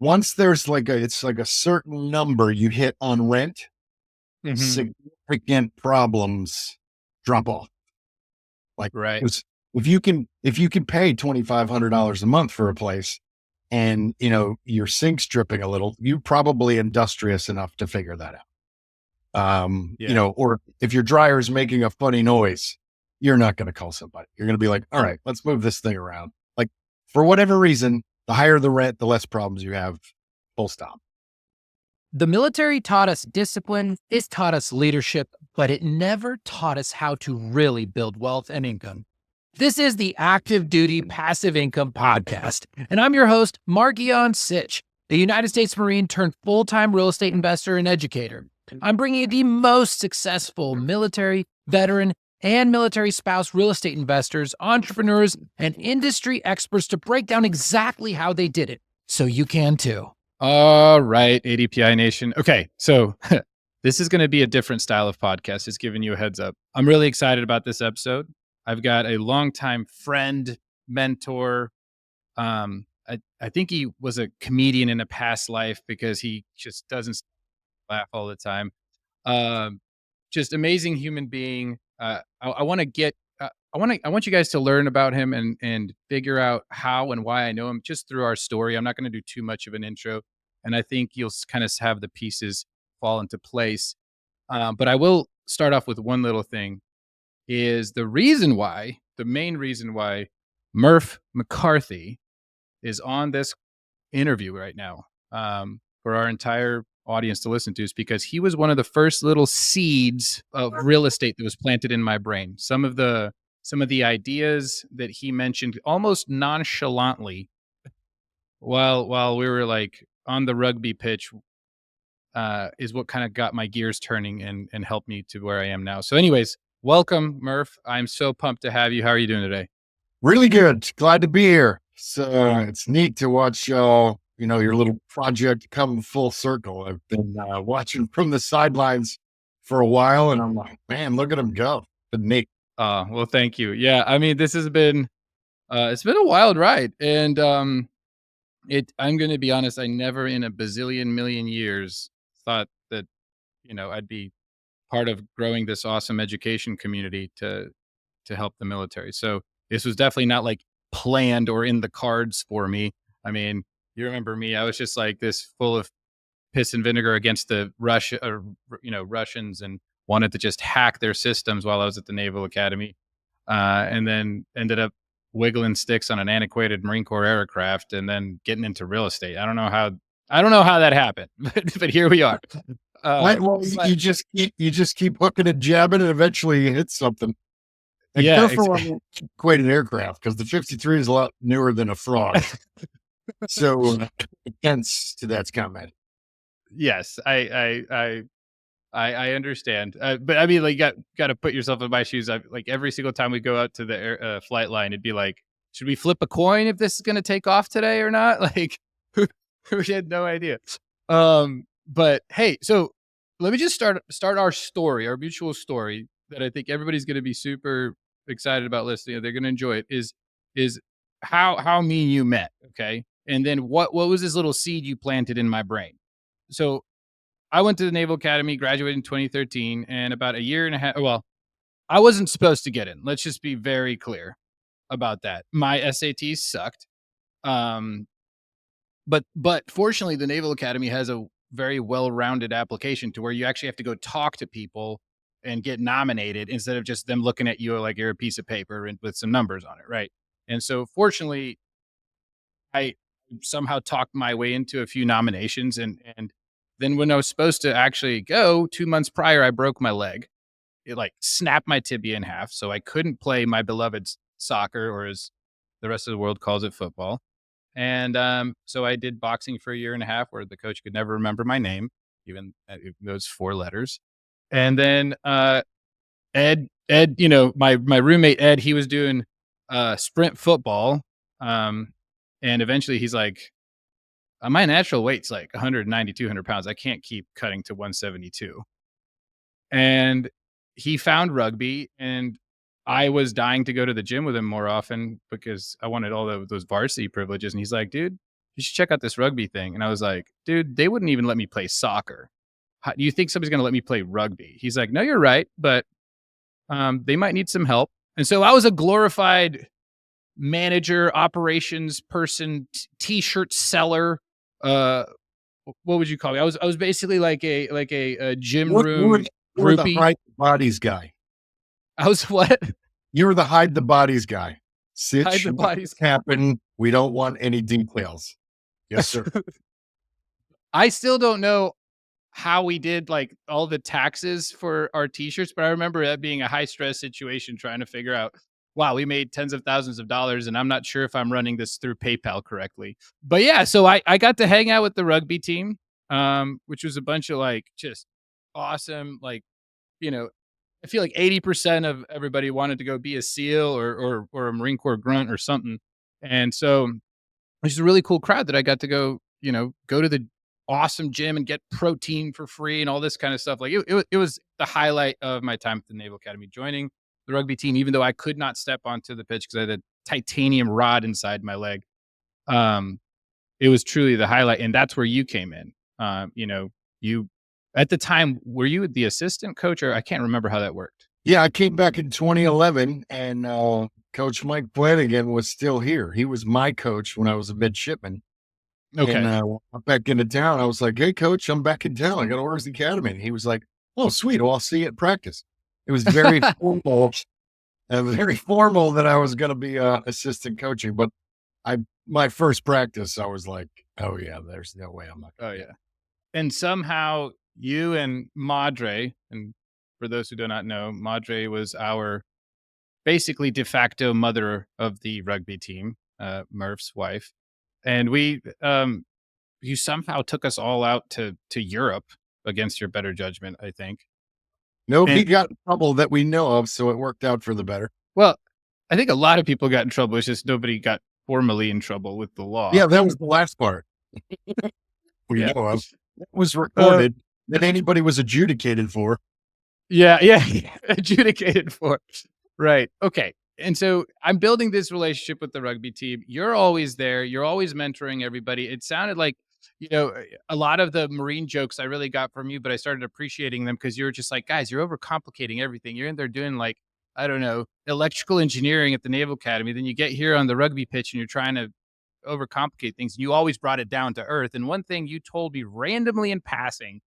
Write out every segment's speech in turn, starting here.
once there's it's like a certain number you hit on rent, Mhm. significant problems drop off. Like, Right. 'cause if you can pay $2,500 a month for a place and, your sink's dripping a little, you're probably industrious enough to figure that out. Yeah. Or if your dryer is making a funny noise, you're not going to call somebody. You're going to be like, all right, let's move this thing around. Like, for whatever reason, the higher the rent, the less problems you have. Full stop. The military taught us discipline, it taught us leadership, but it never taught us how to really build wealth and income. This is the Active Duty Passive Income Podcast, and I'm your host, Mark-Ian Sitch, a United States Marine turned full-time real estate investor and educator. I'm bringing you the most successful military, veteran, and military spouse real estate investors, entrepreneurs, and industry experts to break down exactly how they did it, so you can too. All right, ADPI Nation. Okay, so this is going to be a different style of podcast. Just giving you a heads up. I'm really excited about this episode. I've got a longtime friend, mentor. I think he was a comedian in a past life because he just doesn't laugh all the time. Just amazing human being. I want to get. I want you guys to learn about him and figure out how and why I know him just through our story. I'm not going to do too much of an intro, and I think you'll kind of have the pieces fall into place. But I will start off with one little thing: is the main reason why Murph McCarthy is on this interview right now, for our entire audience to listen to, is because he was one of the first little seeds of real estate that was planted in my brain. Some of the ideas that he mentioned almost nonchalantly while we were like on the rugby pitch, is what kind of got my gears turning and helped me to where I am now. So anyways, welcome, Murph. I'm so pumped to have you. How are you doing today? Really good. Glad to be here. So it's neat to watch, your little project come full circle. I've been watching from the sidelines for a while, and I'm like, man, look at him go. But neat. Well, thank you. Yeah, I mean, this has been it's been a wild ride, and I'm going to be honest. I never in a bazillion million years thought that I'd be part of growing this awesome education community to help the military. So this was definitely not like planned or in the cards for me. I mean, you remember me? I was just like this full of piss and vinegar against the Russians, and wanted to just hack their systems while I was at the Naval Academy, and then ended up wiggling sticks on an antiquated Marine Corps aircraft, and then getting into real estate. I don't know how that happened, but here we are. You just keep hooking and jabbing, and eventually you hit something. And yeah, careful on the antiquated aircraft, because the 53 is a lot newer than a frog. So hence to that comment. Yes, I understand, but I mean, like, got to put yourself in my shoes. Like every single time we go out to the flight line, it'd be like, should we flip a coin if this is going to take off today or not? Like, we had no idea. But hey, so let me just start our story, our mutual story that I think everybody's going to be super excited about listening. They're going to enjoy it. Is how me and you met, okay? And then what was this little seed you planted in my brain? So I went to the Naval Academy, graduated in 2013, and about a year and a half. Well, I wasn't supposed to get in. Let's just be very clear about that. My SATs sucked. But fortunately, the Naval Academy has a very well-rounded application to where you actually have to go talk to people and get nominated instead of just them looking at you like you're a piece of paper and with some numbers on it, right? And so, fortunately, I somehow talked my way into a few nominations, and then when I was supposed to actually go 2 months prior, I broke my leg. It like snapped my tibia in half, so I couldn't play my beloved soccer, or as the rest of the world calls it, football. And so I did boxing for a year and a half, where the coach could never remember my name, even those 4 letters. And then Ed, my roommate Ed, he was doing sprint football, and eventually he's like, my natural weight's like 190, 200 pounds. I can't keep cutting to 172. And he found rugby, and I was dying to go to the gym with him more often because I wanted all those varsity privileges. And he's like, dude, you should check out this rugby thing. And I was like, dude, they wouldn't even let me play soccer. How, do you think somebody's going to let me play rugby? He's like, no, you're right. But they might need some help. And so I was a glorified manager, operations person, t-shirt seller. What would you call me? I was basically like a gym room You were the groupie. hide the bodies guy. I was what? You were the hide the bodies guy. Hide the bodies. Happen. We don't want any details. Yes, sir. I still don't know how we did like all the taxes for our t-shirts, but I remember that being a high stress situation trying to figure out, wow, we made tens of thousands of dollars and I'm not sure if I'm running this through PayPal correctly. But yeah, so I got to hang out with the rugby team, which was a bunch of like just awesome, like, I feel like 80% of everybody wanted to go be a SEAL or a Marine Corps grunt or something. And so it's a really cool crowd that I got to go, go to the awesome gym and get protein for free and all this kind of stuff. Like it was the highlight of my time at the Naval Academy, joining the rugby team, even though I could not step onto the pitch because I had a titanium rod inside my leg. It was truly the highlight. And that's where you came in. You at the time, were you the assistant coach or I can't remember how that worked? Yeah, I came back in 2011 and Coach Mike Flanagan was still here. He was my coach when I was a midshipman. Okay. And I went back into town. I was like, hey, coach, I'm back in town. I got orders the academy. And he was like, oh, sweet. Well, I'll see you at practice. It was very formal, that I was going to be assistant coaching. But my first practice, I was like, oh, yeah, there's no way I'm not. Oh, yeah. And somehow you and Madre, and for those who do not know, Madre was our basically de facto mother of the rugby team, Murph's wife. And you somehow took us all out to Europe against your better judgment, I think. Nobody got in trouble that we know of, so it worked out for the better. Well, I think a lot of people got in trouble. It's just nobody got formally in trouble with the law. Yeah, that was the last part. We know of. That was recorded that anybody was adjudicated for. Yeah, adjudicated for. Right. Okay. And so I'm building this relationship with the rugby team. You're always there. You're always mentoring everybody. It sounded like, a lot of the Marine jokes I really got from you, but I started appreciating them because you were just like, guys, you're overcomplicating everything. You're in there doing like, I don't know, electrical engineering at the Naval Academy. Then you get here on the rugby pitch and you're trying to overcomplicate things. You always brought it down to earth. And one thing you told me randomly in passing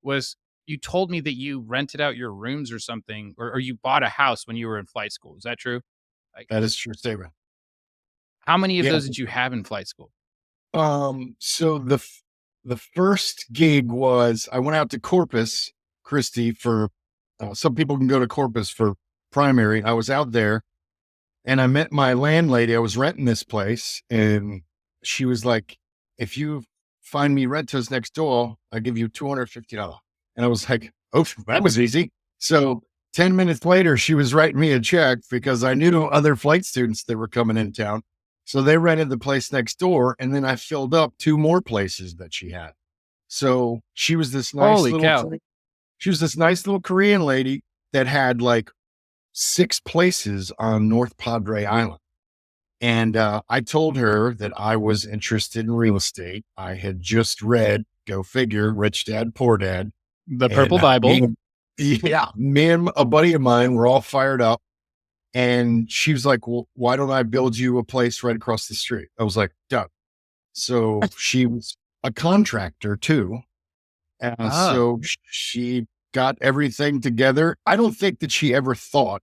was you told me that you rented out your rooms or something, or you bought a house when you were in flight school. Is that true? Like, that is true statement. How many of those did you have in flight school? So the first gig was I went out to Corpus Christi for some people can go to Corpus for primary. I was out there and I met my landlady. I was renting this place and she was like, if you find me rentos next door, I'll give you $250. And I was like, oh, that was easy. So 10 minutes later, she was writing me a check because I knew other flight students that were coming in town. So they rented the place next door. And then I filled up 2 more places that she had. So she was this nice she was this nice little Korean lady that had like 6 places on North Padre Island. And I told her that I was interested in real estate. I had just read, go figure, Rich Dad, Poor Dad. The Purple Bible. Me and a buddy of mine were all fired up. And she was like, well, why don't I build you a place right across the street? I was like, Doug. So she was a contractor too. And so she got everything together. I don't think that she ever thought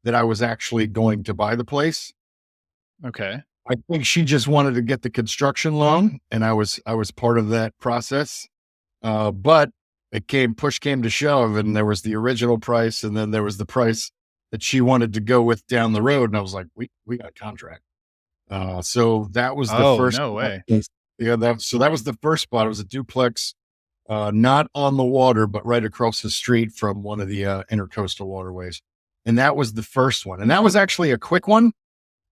that I was actually going to buy the place. Okay. I think she just wanted to get the construction loan and I was part of that process. But push came to shove and there was the original price and then there was the price that she wanted to go with down the road. And I was like, we got a contract. So that was the first. No way. Yeah. That was the first spot. It was a duplex, not on the water, but right across the street from one of the intercoastal waterways. And that was the first one. And that was actually a quick one.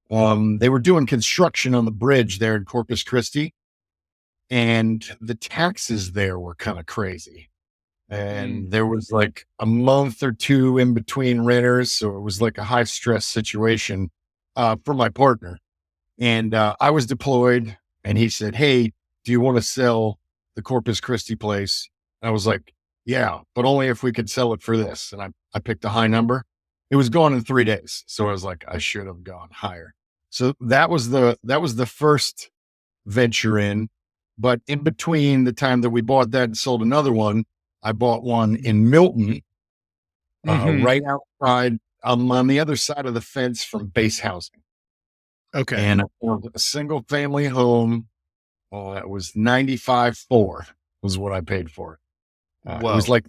They were doing construction on the bridge there in Corpus Christi and the taxes there were kind of crazy. And there was like a month or 2 in between renters. So it was like a high stress situation, for my partner. And, I was deployed and he said, "Hey, do you want to sell the Corpus Christi place?" And I was like, "Yeah, but only if we could sell it for this." And I picked a high number. It was gone in 3 days. So I was like, I should have gone higher. So that was the first venture in. But in between the time that we bought that and sold another one, I bought one in Milton, right outside, on the other side of the fence from base housing. Okay. And I found a single family home. Oh, that was 95.4 was what I paid for it. It was Whoa. like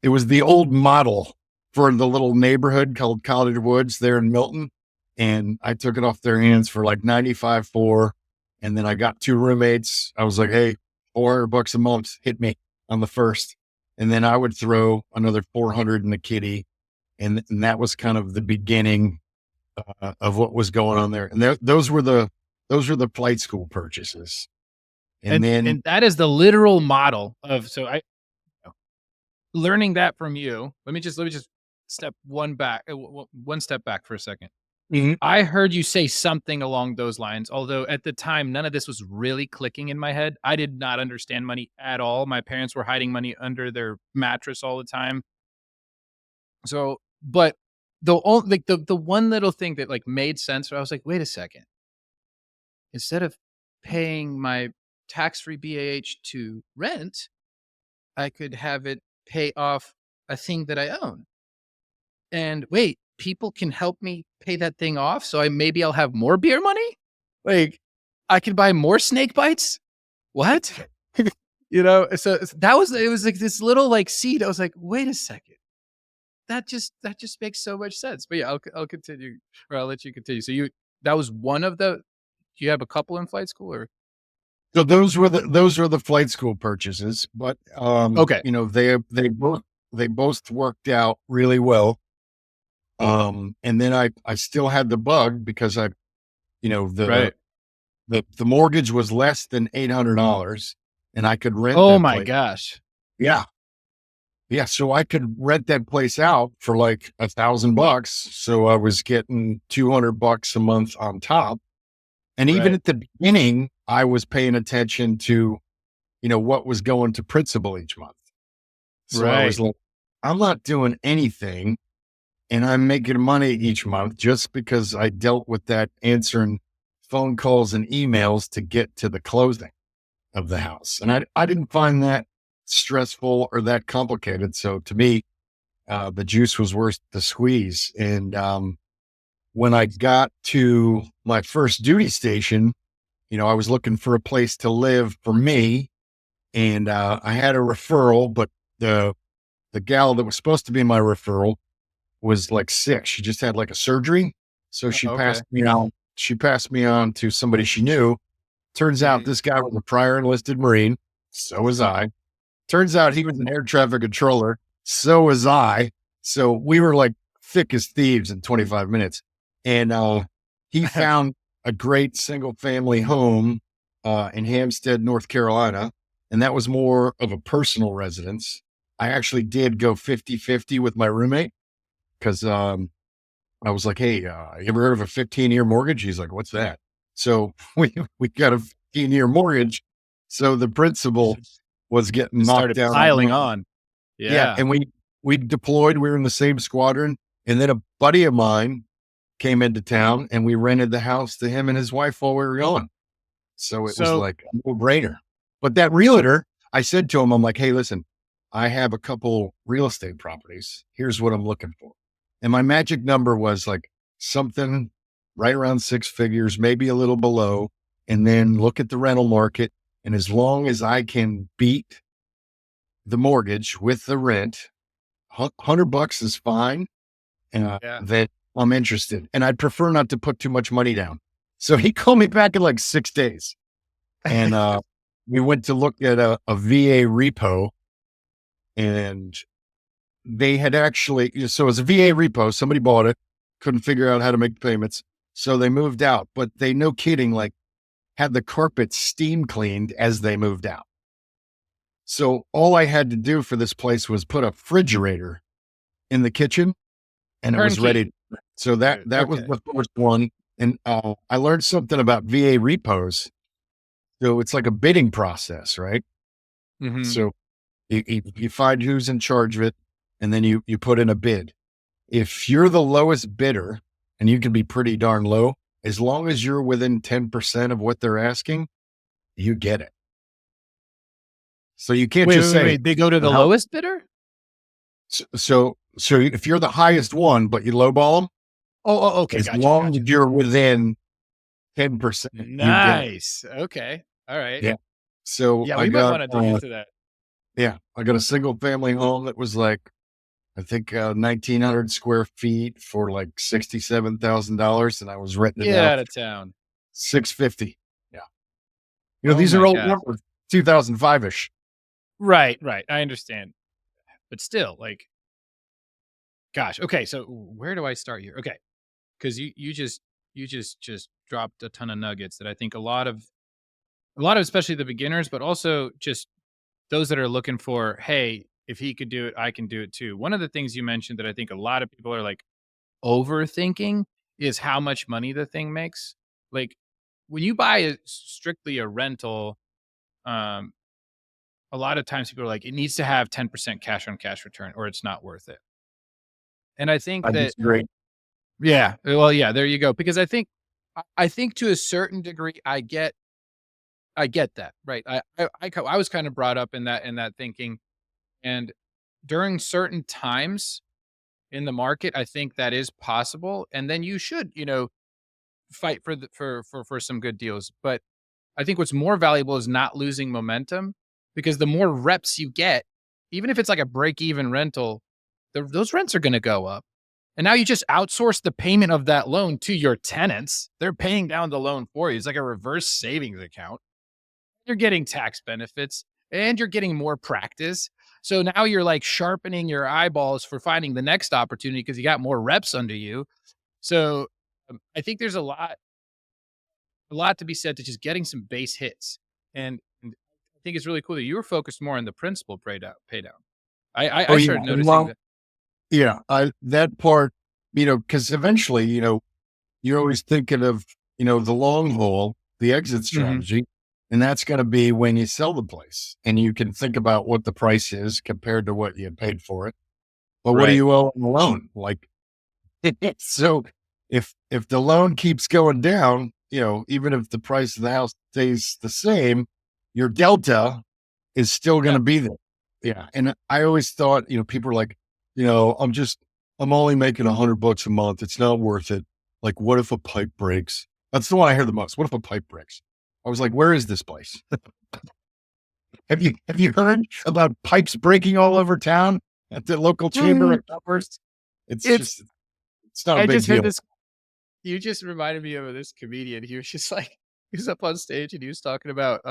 it was the old model for the little neighborhood called College Woods there in Milton. And I took it off their hands for like 95.4. And then I got 2 roommates. I was like, "Hey, $400 a month, hit me on the first." And then I would throw another 400 in the kitty. And that was kind of the beginning of what was going on there. And those were the flight school purchases. And then And that is the literal model of, so I learning that from you. Let me just step one step back for a second. Mhm. I heard you say something along those lines, although at the time, none of this was really clicking in my head. I did not understand money at all. My parents were hiding money under their mattress all the time. So, but the one little thing that like made sense, where I was like, wait a second. Instead of paying my tax-free BAH to rent, I could have it pay off a thing that I own. And wait, people can help me pay that thing off, so maybe I'll have more beer money? Like, I could buy more snake bites? What? So it was like this little like seed. I was like, "Wait a second. That just makes so much sense." But yeah, I'll continue, or I'll let you continue. So that was one of the do you have a couple in flight school, or? so those were the flight school purchases, but Okay. they both worked out really well. And then I still had the bug because Right. the mortgage was less than $800 and I could rent Oh that my place. gosh. Yeah. Yeah. So I could rent that place out for like $1,000. So I was getting $200 a month on top. And even Right. at the beginning, I was paying attention to, what was going to principal each month. So I was Right. like, I'm not doing anything and I'm making money each month just because I dealt with that answering phone calls and emails to get to the closing of the house. And I didn't find that stressful or that complicated. So to me, the juice was worth the squeeze. And when I got to my first duty station, I was looking for a place to live for me. And I had a referral, but the gal that was supposed to be my referral was like sick. She just had like a surgery. So she Okay. passed me on. She passed me on to somebody she knew. Turns out Mhm. this guy was a prior enlisted Marine. So was I. Turns out he was an air traffic controller. So was I. So we were like thick as thieves in 25 minutes. And he found a great single family home in Hampstead, North Carolina. And that was more of a personal residence. I actually did go 50-50 with my roommate because I was like, "Hey, you ever heard of a 15-year mortgage?" He's like, "What's that?" So we got a 15-year mortgage. So the principal was getting Just knocked started down on piling money. on. Yeah, Yeah. and we deployed. We were in the same squadron, and then a buddy of mine came into town, and we rented the house to him and his wife while we were gone. So it was So like a no-brainer. But that realtor, I said to him, I'm like, "Hey, listen, I have a couple real estate properties. Here's what I'm looking for." And my magic number was like something right around 6 figures, maybe a little below, and then look at the rental market. And as long as I can beat the mortgage with the rent, $100 is fine. yeah. That I'm interested. And I'd prefer not to put too much money down. So he called me back in like 6 days. And we went to look at a VA repo, and they had actually, so as a VA repo, somebody bought it, couldn't figure out how to make payments. So they moved out, but they, no kidding, like had the carpet steam cleaned as they moved out. So all I had to do for this place was put a refrigerator in the kitchen and it was Turnkey. ready. So that was Okay. the first one. And I learned something about VA repos. So it's like a bidding process, right? Mhm. So you find who's in charge of it, and then you put in a bid. If you're the lowest bidder, and you can be pretty darn low, as long as you're within 10% of what they're asking, you get it. So you can't just say, Wait. They go to the "Well, lowest bidder? so if you're the highest one, but you lowball them, Okay. as Gotcha. long as you're within 10%, you get it." Nice. Okay. All right. Yeah. So Yeah, we might want to dig into that. I got a single family home that was like, I think 1,900 square feet for like $67,000, and I was renting it Get out out for of town. 650. Yeah, Oh these are my old god. numbers, 2005 ish. Right. I understand. But still, like, gosh. Okay. So where do I start here? Okay. Because you just dropped a ton of nuggets that I think a lot of especially the beginners, but also just those that are looking for, hey, if he could do it, I can do it too. One of the things you mentioned that I think a lot of people are like overthinking is how much money the thing makes. Like when you buy strictly a rental, um, a lot of times people are like, it needs to have 10% cash on cash return or it's not worth it. And I think I that, disagree. yeah, well, yeah, there you go. Because I think to a certain degree, I get that. Right. I was kind of brought up in that thinking. And during certain times in the market, I think that is possible. And then you should, fight for some good deals. But I think what's more valuable is not losing momentum because the more reps you get, even if it's like a break even rental, those rents are going to go up. And now you just outsource the payment of that loan to your tenants. They're paying down the loan for you. It's like a reverse savings account. You're getting tax benefits and you're getting more practice. So now you're like sharpening your eyeballs for finding the next opportunity because you got more reps under you. So I think there's a lot to be said to just getting some base hits. And I think it's really cool that you were focused more on the principal pay down. Oh I yeah. started noticing Well, that. yeah, that part, because eventually, you're always thinking of, the long haul, the exit Mhm. strategy, and that's going to be when you sell the place and you can think about what the price is compared to what you paid for it. But what do Right. you owe on the loan? Like, so if the loan keeps going down, even if the price of the house stays the same, your delta is still going Yeah. to be there. Yeah. And I always thought, people are like, I'm only making $100 a month. It's not worth it. Like, what if a pipe breaks? That's the one I hear the most. What if a pipe breaks? I was like, where is this place? Have you heard about pipes breaking all over town at the local chamber Mm, of commerce? It's It's just, it's not a I big just heard deal. this. You just reminded me of this comedian. He was just like he was up on stage and he was talking about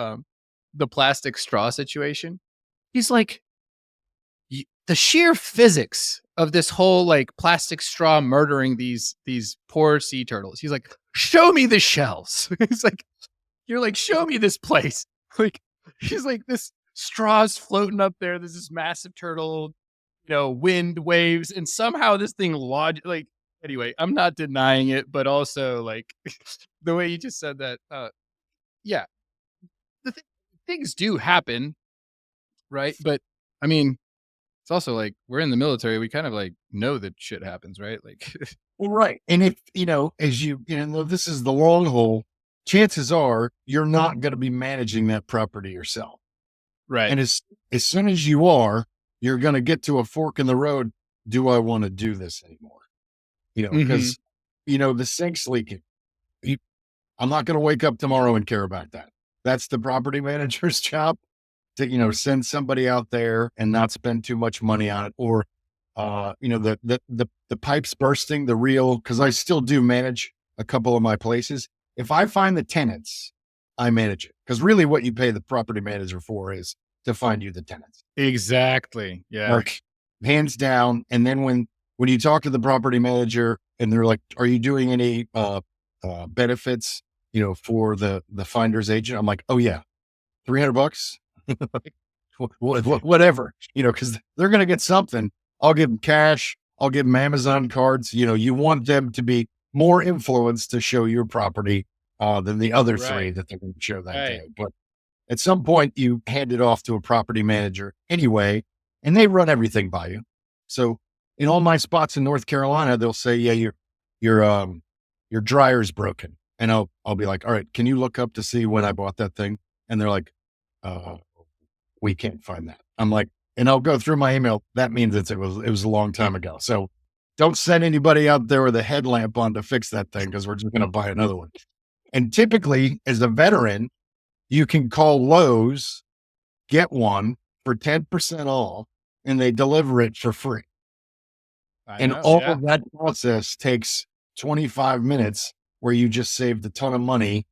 the plastic straw situation. He's like, the sheer physics of this whole like plastic straw murdering these poor sea turtles. He's like, show me the shells. He's like, you're like, show me this place. Like, he's like, this straw's floating up there. There's this massive turtle, wind waves, and somehow this thing like. Anyway, I'm not denying it, but also like the way you just said that. Yeah, the things do happen, right? But I mean, it's also like we're in the military. We kind of like know that shit happens, right? Like, Well, right. And if, as this is the long haul, chances are you're not going to be managing that property yourself. right. And as soon as you are, you're going to get to a fork in the road. Do I want to do this anymore? Hmm. Because, the sink's leaking. You- I'm not going to wake up tomorrow and care about that. That's the property manager's job to, send somebody out there and not spend too much money on it. Or, the pipes bursting, cause I still do manage a couple of my places. If I find the tenants, I manage it. Cause really what you pay the property manager for is to find you the tenants. Exactly. Yeah. Like, hands down. And then when you talk to the property manager and they're like, are you doing any benefits, for the finder's agent? I'm like, oh yeah, $300. Whatever, because they're going to get something. I'll give them cash. I'll give them Amazon cards. You want them to be more influenced to show your property than the other three Right. that they're going to show that Right. day. But At some point, you hand it off to a property manager anyway, and they run everything by you. So in all my spots in North Carolina, they'll say, yeah, your dryer's broken. And I'll be like, all right, can you look up to see when I bought that thing? And they're like, uh, we can't find that. I'm like, and I'll go through my email. That means it was a long time ago. So don't send anybody out there with a headlamp on to fix that thing, because we're just going to buy another one. And typically, as a veteran, you can call Lowe's, get one for 10% off, and they deliver it for free. And all of that process takes 25 minutes, where you just saved a ton of money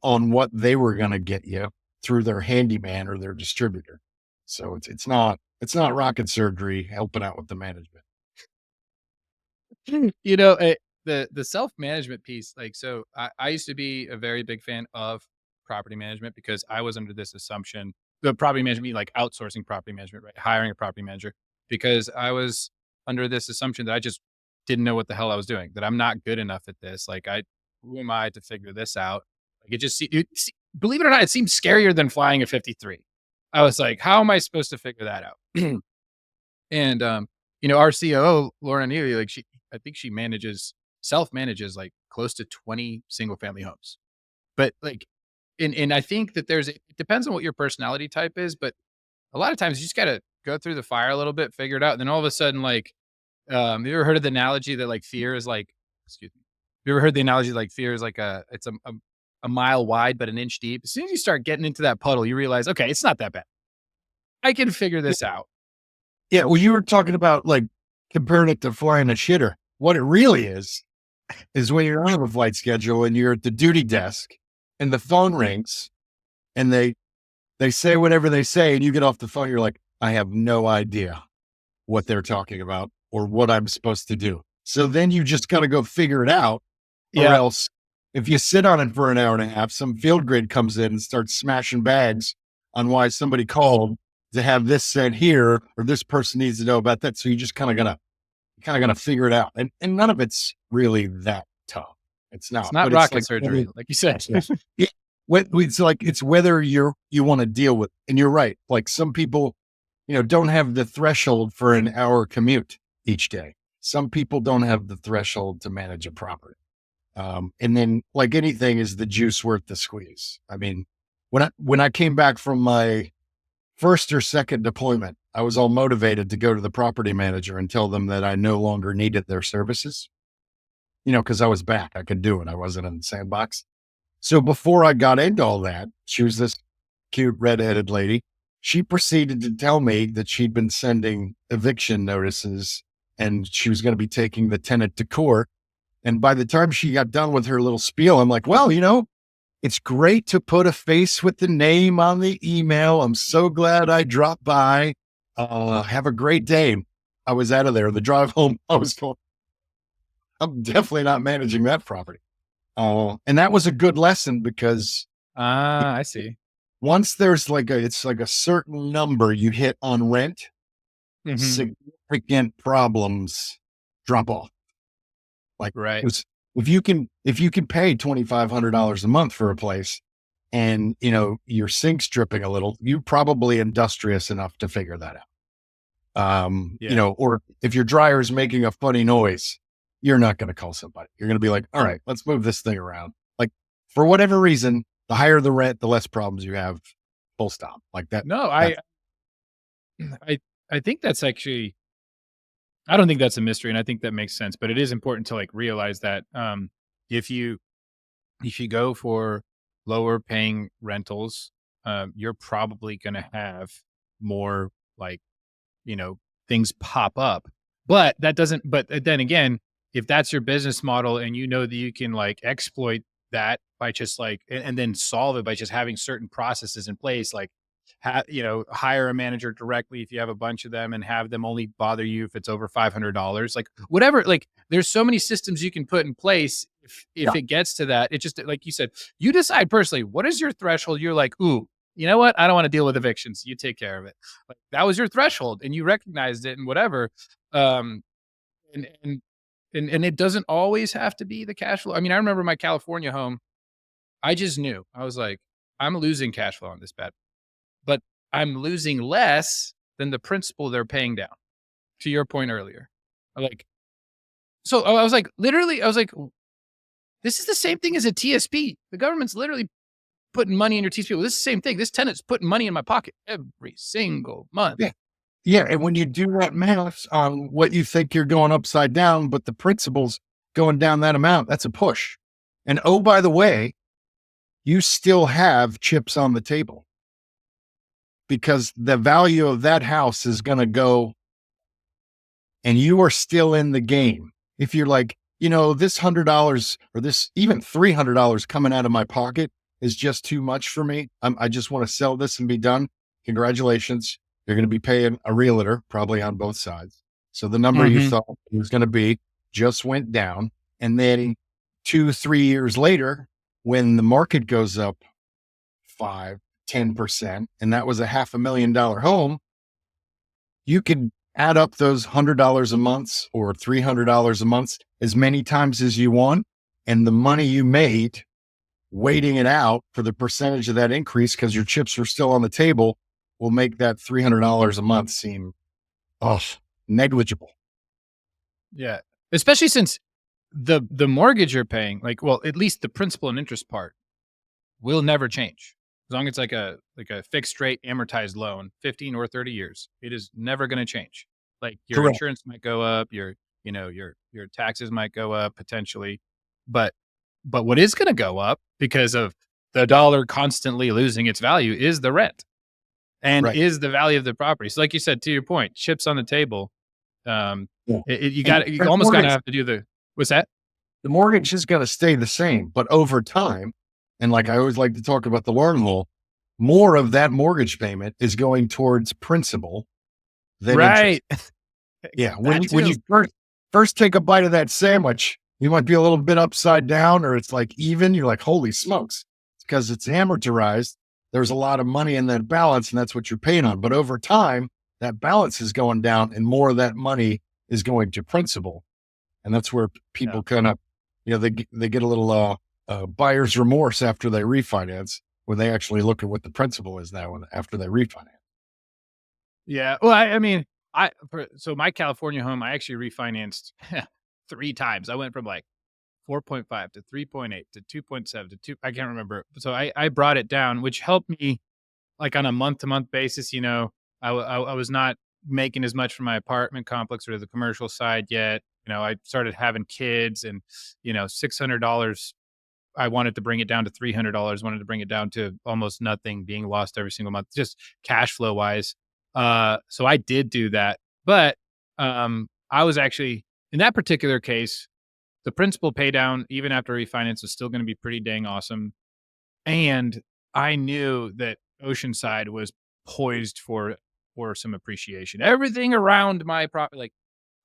on what they were going to get you through their handyman or their distributor. So it's not rocket surgery helping out with the management. You know, the self-management piece, like, so I used to be a very big fan of property management, because I was under this assumption, the property management, like outsourcing property management, right? Hiring a property manager, because I was under this assumption that I just didn't know what the hell I was doing, that I'm not good enough at this. Like, who am I to figure this out? Like, believe it or not, it seemed scarier than flying a 53. I was like, how am I supposed to figure that out? And, our COO, Laura Neely, like, I think she self-manages like close to 20 single family homes. But like, and I think that it depends on what your personality type is, but a lot of times you just got to go through the fire a little bit, figure it out. And then all of a sudden, like, you ever heard of the analogy that like fear is like, excuse me. You ever heard the analogy like fear is like it's a mile wide, but an inch deep? As soon as you start getting into that puddle, you realize, okay, it's not that bad. I can figure this out. Yeah. Well, you were talking about like comparing it to flying a shitter. What it really is when you're on a flight schedule and you're at the duty desk and the phone rings and they say whatever they say, and you get off the phone, you're like, I have no idea what they're talking about or what I'm supposed to do. So then you just got to go figure it out. Or else, if you sit on it for an hour and a half, some field grid comes in and starts smashing bags on why somebody called to have this sent here, or this person needs to know about that. So you just kind of gotta figure it out. And none of it's really that tough. It's not rocket surgery, like you said. Yeah. It's like, it's whether you want to deal with, and you're right. Like, some people, don't have the threshold for an hour commute each day. Some people don't have the threshold to manage a property. And then, like anything, is the juice worth the squeeze? I mean, when I came back from my first or second deployment, I was all motivated to go to the property manager and tell them that I no longer needed their services, because I was back. I could do it. I wasn't in the sandbox. So before I got into all that, she was this cute redheaded lady. She proceeded to tell me that she'd been sending eviction notices and she was going to be taking the tenant to court. And by the time she got done with her little spiel, I'm like, well, it's great to put a face with the name on the email. I'm so glad I dropped by. Have a great day. I was out of there. The drive home, I was going, I'm definitely not managing that property. And that was a good lesson, because I see. once there's it's like a certain number you hit on rent, significant problems drop off. Like, right. If you can pay $2,500 a month for a place, and your sink's dripping a little, you're probably industrious enough to figure that out. Or if your dryer is making a funny noise, you're not going to call somebody. You're going to be like, all right, let's move this thing around. Like, for whatever reason, the higher the rent, the less problems you have. Full stop. Like that. No, I think that's actually, I don't think that's a mystery, and I think that makes sense. But it is important to like realize that if you go for lower paying rentals, you're probably going to have more like things pop up. But that doesn't. But then again, if that's your business model and you know that you can like exploit that by just like and then solve it by just having certain processes in place, like hire a manager directly if you have a bunch of them and have them only bother you if it's over $500, like whatever. Like, there's so many systems you can put in place. If it gets to that, it just, like you said, you decide personally, what is your threshold? You're like, ooh, you know what? I don't want to deal with evictions. You take care of it. Like, that was your threshold and you recognized it and whatever. And it doesn't always have to be the cash flow. I mean, I remember my California home. I just knew. I was like, I'm losing cash flow on this bet, but I'm losing less than the principal they're paying down. To your point earlier, like, so I was like, literally, I was like, this is the same thing as a TSP. The government's literally putting money in your TSP. Well, this is the same thing. This tenant's putting money in my pocket every single month. Yeah. Yeah. And when you do that math on what you think you're going upside down, but the principal's going down that amount, that's a push. And oh, by the way, you still have chips on the table because the value of that house is going to go and you are still in the game. If you're like, this $100 or this even $300 coming out of my pocket is just too much for me. I just want to sell this and be done. Congratulations. You're going to be paying a realtor probably on both sides. So the number you thought it was going to be just went down. And then 2-3 years later, when the market goes up 5-10%, and that was a $500,000 home, you could add up those $100 a month or $300 a month as many times as you want. And the money you made waiting it out for the percentage of that increase, because your chips are still on the table, will make that $300 a month seem negligible. Yeah. Especially since the mortgage you're paying, like, well, at least the principal and interest part will never change. As long as it's like a fixed rate amortized loan, 15 or 30 years, it is never going to change. Like your Correct. insurance might go up, your taxes might go up potentially, but what is going to go up because of the dollar constantly losing its value is the rent and Right. is the value of the property. So like you said, to your point, chips on the table. You almost got to have to do the, what's that? The mortgage is going to stay the same, but over time, and like I always like to talk about the wormhole, more of that mortgage payment is going towards principal than Right. interest. Yeah. When you first take a bite of that sandwich, you might be a little bit upside down or it's like even, you're like, holy smokes. It's because it's amortized. There's a lot of money in that balance and that's what you're paying on. But over time, that balance is going down and more of that money is going to principal. And that's where people kind of, they get a little buyer's remorse after they refinance when they actually look at what the principal is now after they refinance. Yeah. Well, so my California home, I actually refinanced 3 times. I went from like 4.5 to 3.8 to 2.7 to 2. I can't remember. So I brought it down, which helped me like on a month-to-month basis. I was not making as much from my apartment complex or the commercial side yet. I started having kids and, $600. I wanted to bring it down to $300, wanted to bring it down to almost nothing being lost every single month, just cash flow wise. So I did do that, but I was actually in that particular case, the principal pay down, even after refinance, was still going to be pretty dang awesome. And I knew that Oceanside was poised for some appreciation. Everything around my property, like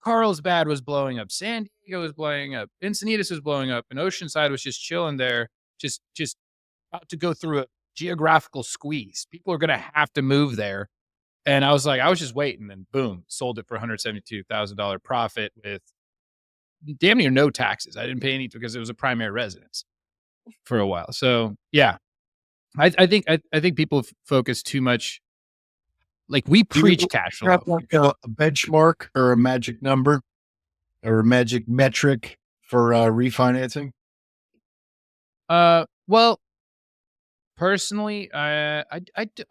Carlsbad was blowing up, San Diego was blowing up, Encinitas was blowing up, and Oceanside was just chilling there, just about to go through a geographical squeeze. People are going to have to move there. And I was just waiting, and boom, sold it for $172,000 profit with damn near no taxes. I didn't pay any because it was a primary residence for a while. So yeah, I think people focus too much. Like we preach cash flow. Have like a benchmark or a magic number or a magic metric for refinancing? Well, personally, I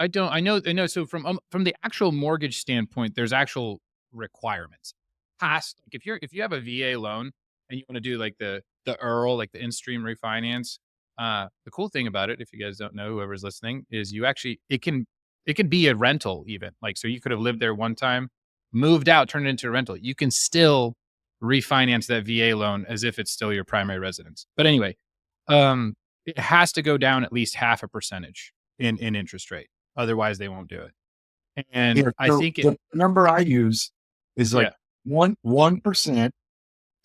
don't. I know. So from the actual mortgage standpoint, there's actual requirements. Past, like if you have a VA loan and you want to do like the EARL, like the in-stream refinance, the cool thing about it, if you guys don't know, whoever's listening, is you actually it can be a rental even. Like so, you could have lived there one time, moved out, turned it into a rental. You can still refinance that VA loan as if it's still your primary residence. But anyway, it has to go down at least 0.5% in interest rate. Otherwise, they won't do it. And Yeah, I think the number I use is like 1%.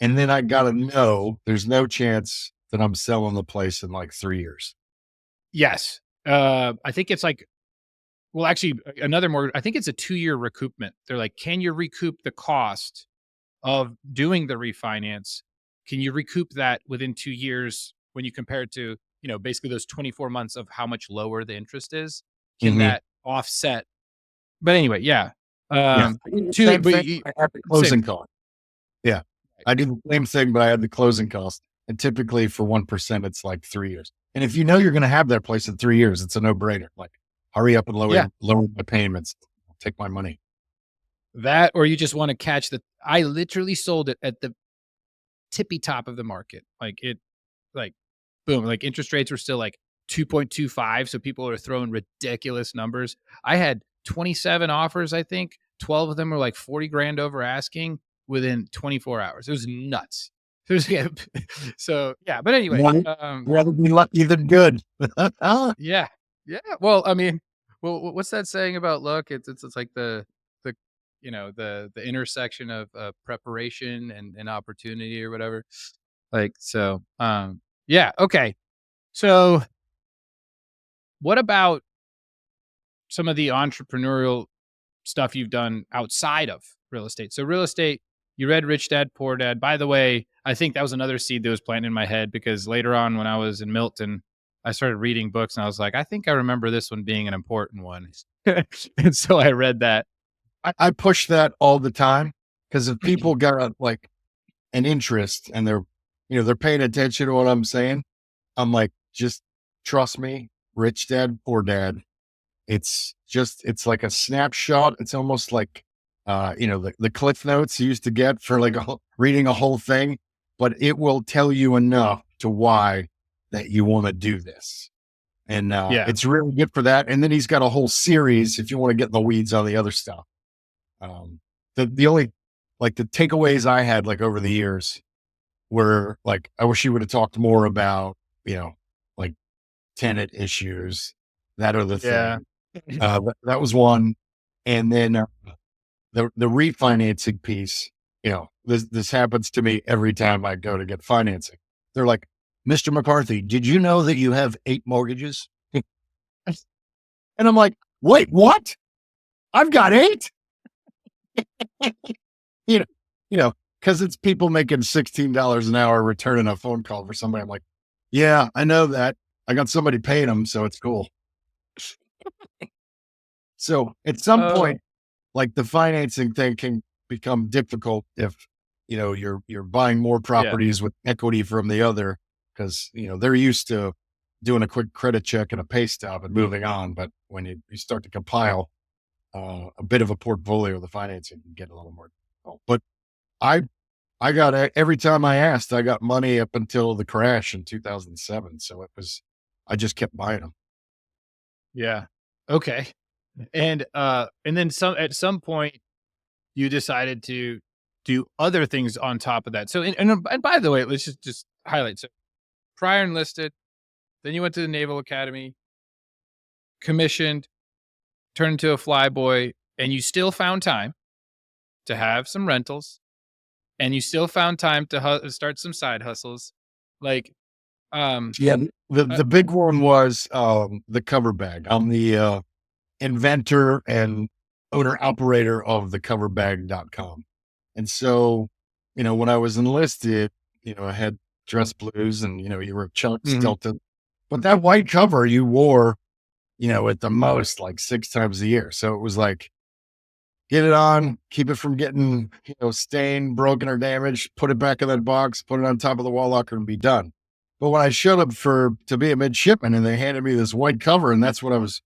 And then I got to know there's no chance that I'm selling the place in like 3 years. Yes. I think it's like, well, actually another more, I think it's a 2-year recoupment. They're like, can you recoup the cost of doing the refinance? Can you recoup that within 2 years when you compare it to basically those 24 months of how much lower the interest is, can Mhm. that offset? But anyway, yeah. Yeah. I did the Two, same but thing. I had the same. closing cost. Yeah. I did the same thing, but I had the closing cost. And typically for 1%, it's like 3 years. And if you know you're going to have that place in 3 years, it's a no-brainer. Like, hurry up and Yeah. lower my payments. Take my money. That, or you just want to catch I literally sold it at the tippy top of the market. Like boom, like interest rates were still like 2.25. So people are throwing ridiculous numbers. I had 27 offers, I think. 12 of them were like 40 grand over asking within 24 hours. It was nuts. So yeah, but anyway, Rather be lucky than good. yeah. Yeah. Well, I mean, what's that saying about luck? It's like the the intersection of preparation and opportunity or whatever. Like so, yeah. Okay. So, what about some of the entrepreneurial stuff you've done outside of real estate? So, real estate, you read Rich Dad Poor Dad. By the way, I think that was another seed that was planted in my head because later on, when I was in Milton, I started reading books and I was like, I think I remember this one being an important one. And so I read that. I push that all the time because if people got like an interest and they're paying attention to what I'm saying, I'm like, just trust me, Rich Dad, Poor Dad. It's like a snapshot. It's almost like, the Cliff Notes you used to get for like reading a whole thing, but it will tell you enough to why that you want to do this. And Yeah. it's really good for that. And then he's got a whole series if you want to get in the weeds on the other stuff. The only like the takeaways I had like over the years were like, I wish you would have talked more about, like tenant issues, that other Yeah. thing. That was one. And then the refinancing piece, this happens to me every time I go to get financing. They're like, Mr. McCarthy, did you know that you have 8 mortgages? And I'm like, wait, what? I've got 8? you know, because it's people making $16 an hour returning a phone call for somebody. I'm like, yeah, I know that. I got somebody paying them, so it's cool. So at some point, like the financing thing can become difficult if you're buying more properties with equity from the other because they're used to doing a quick credit check and a pay stub and moving on. But when you start to compile a bit of a portfolio, the financing can get a little more difficult. But I got every time I asked, I got money up until the crash in 2007. So I just kept buying them. Yeah. Okay. And then at some point you decided to do other things on top of that. So and by the way, let's just highlight. So prior enlisted, then you went to the Naval Academy, commissioned, turned into a flyboy, and you still found time to have some rentals, and you still found time to start some side hustles. Like, Yeah, the big one was the cover bag. I'm the inventor and owner operator of the coverbag.com. And so, when I was enlisted, I had dress blues and, you were stilted, but that white cover you wore, at the most like 6 times a year. So it was like, get it on, keep it from getting, stained, broken or damaged, put it back in that box, put it on top of the wall locker and be done. But when I showed up to be a midshipman and they handed me this white cover and that's what I was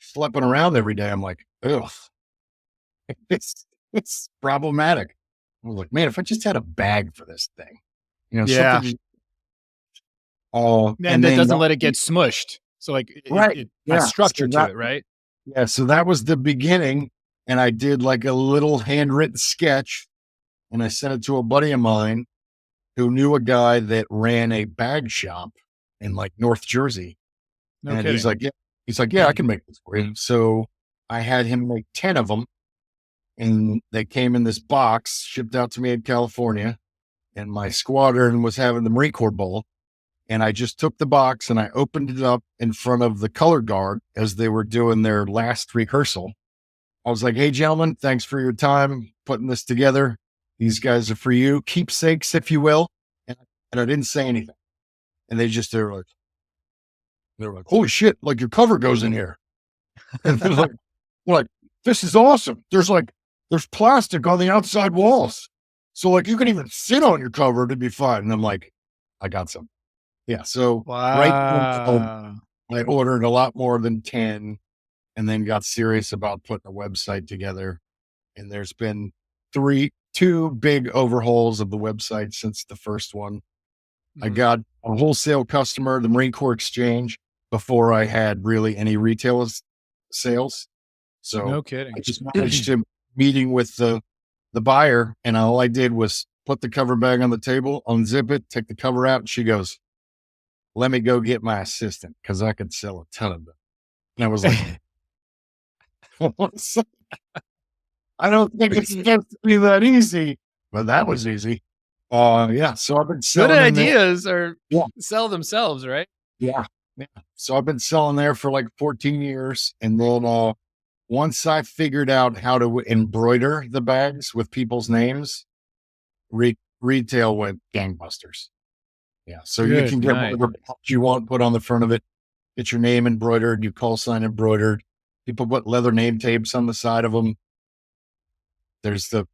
schlepping around every day, I'm like, ugh, it's problematic. I was like, man, if I just had a bag for this thing, yeah, something. and that doesn't let it get smushed. So like, it has structure to it, right? Yeah. So that was the beginning. And I did like a little handwritten sketch and I sent it to a buddy of mine who knew a guy that ran a bag shop in like North Jersey. No and kidding. he's like, yeah, I can make this for you. So I had him make 10 of them and they came in this box shipped out to me in California and my squadron was having the Marine Corps Bowl. And I just took the box and I opened it up in front of the color guard as they were doing their last rehearsal. I was like, hey, gentlemen, thanks for your time putting this together. These guys are for you, keepsakes, if you will. And I didn't say anything. And they were like, They were like, holy shit, like your cover goes in here. And they're like, this is awesome. There's plastic on the outside walls. So like you can even sit on your cover to be fine. And I'm like, I got some. Yeah. So right now, I ordered a lot more than 10 and then got serious about putting a website together. And there's been two big overhauls of the website since the first one. I got a wholesale customer, the Marine Corps Exchange, before I had really any retail sales. So No kidding. I just managed a meeting with the buyer, and all I did was put the cover bag on the table, unzip it, take the cover out, and she goes, let me go get my assistant because I could sell a ton of them. And I was like, I don't think it's supposed to be that easy, but that was easy. Yeah. So I've been selling. Good ideas or sell themselves, right? Yeah. So I've been selling there for like 14 years. And then once I figured out how to embroider the bags with people's names, retail went gangbusters. Yeah. So you can get whatever you want put on the front of it. Get your name embroidered, your call sign embroidered. People put leather name tapes on the side of them. There's the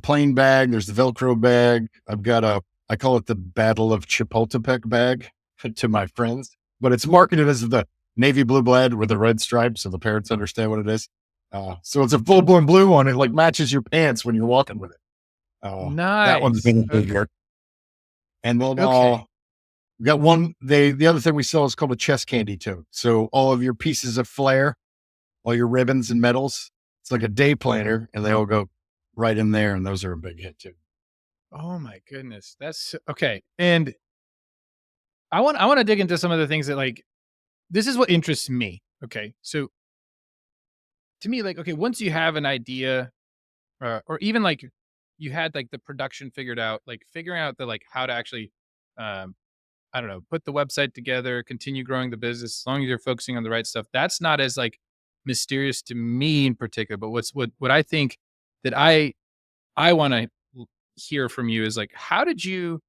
plain bag. There's the Velcro bag. I've got I call it the Battle of Chapultepec bag to my friends, but it's marketed as the navy blue blade with the red stripes, so the parents understand what it is. So it's a full blown blue one. It like matches your pants when you're walking with it. Nice. That one's been bigger. And then we got one. The other thing we sell is called a chest candy tote. So all of your pieces of flair, all your ribbons and medals, it's like a day planner, and they all go right in there, and those are a big hit too. Oh my goodness. That's okay. And I want to dig into some of the things that like this is what interests me. Okay. So to me, like, okay, once you have an idea, or even like you had like the production figured out, like figuring out the like how to actually I don't know, put the website together, continue growing the business, as long as you're focusing on the right stuff. That's not as like mysterious to me in particular, but what I think that I want to hear from you is like, how did you,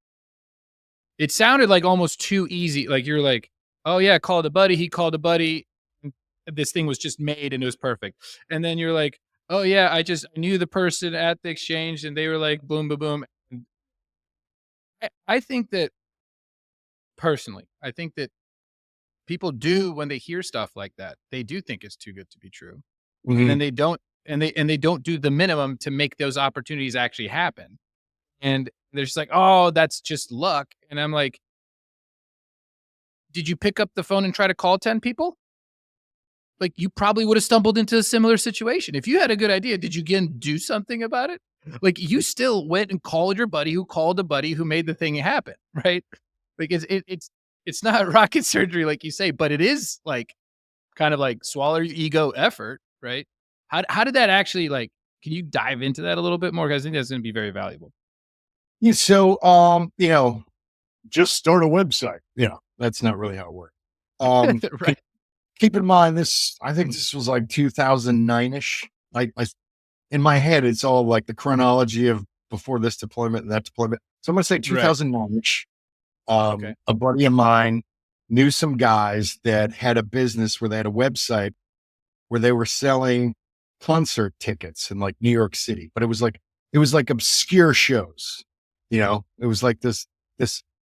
it sounded like almost too easy. Like you're like, oh yeah, called a buddy. He called a buddy. And this thing was just made and it was perfect. And then you're like, oh yeah, I knew the person at the exchange and they were like, boom, boom, boom. I think that personally, I think that people do when they hear stuff like that, they do think it's too good to be true. And then they don't, and they don't do the minimum to make those opportunities actually happen. And they're just like, oh, that's just luck. And I'm like, did you pick up the phone and try to call 10 people? Like you probably would have stumbled into a similar situation. If you had a good idea, did you again do something about it? Like you still went and called your buddy who called a buddy who made the thing happen, right? Like it's not rocket surgery like you say, but it is like kind of like swallow your ego effort, right? How did that actually like, can you dive into that a little bit more? Because I think that's going to be very valuable. Yeah. So, just start a website. Yeah. That's not really how it works. Right. Keep in mind I think this was like 2009-ish. I in my head, it's all like the chronology of before this deployment and that deployment. So I'm going to say 2009-ish. Okay. A buddy of mine knew some guys that had a business where they had a website where they were selling concert tickets in like New York City, but it was like obscure shows. It was like this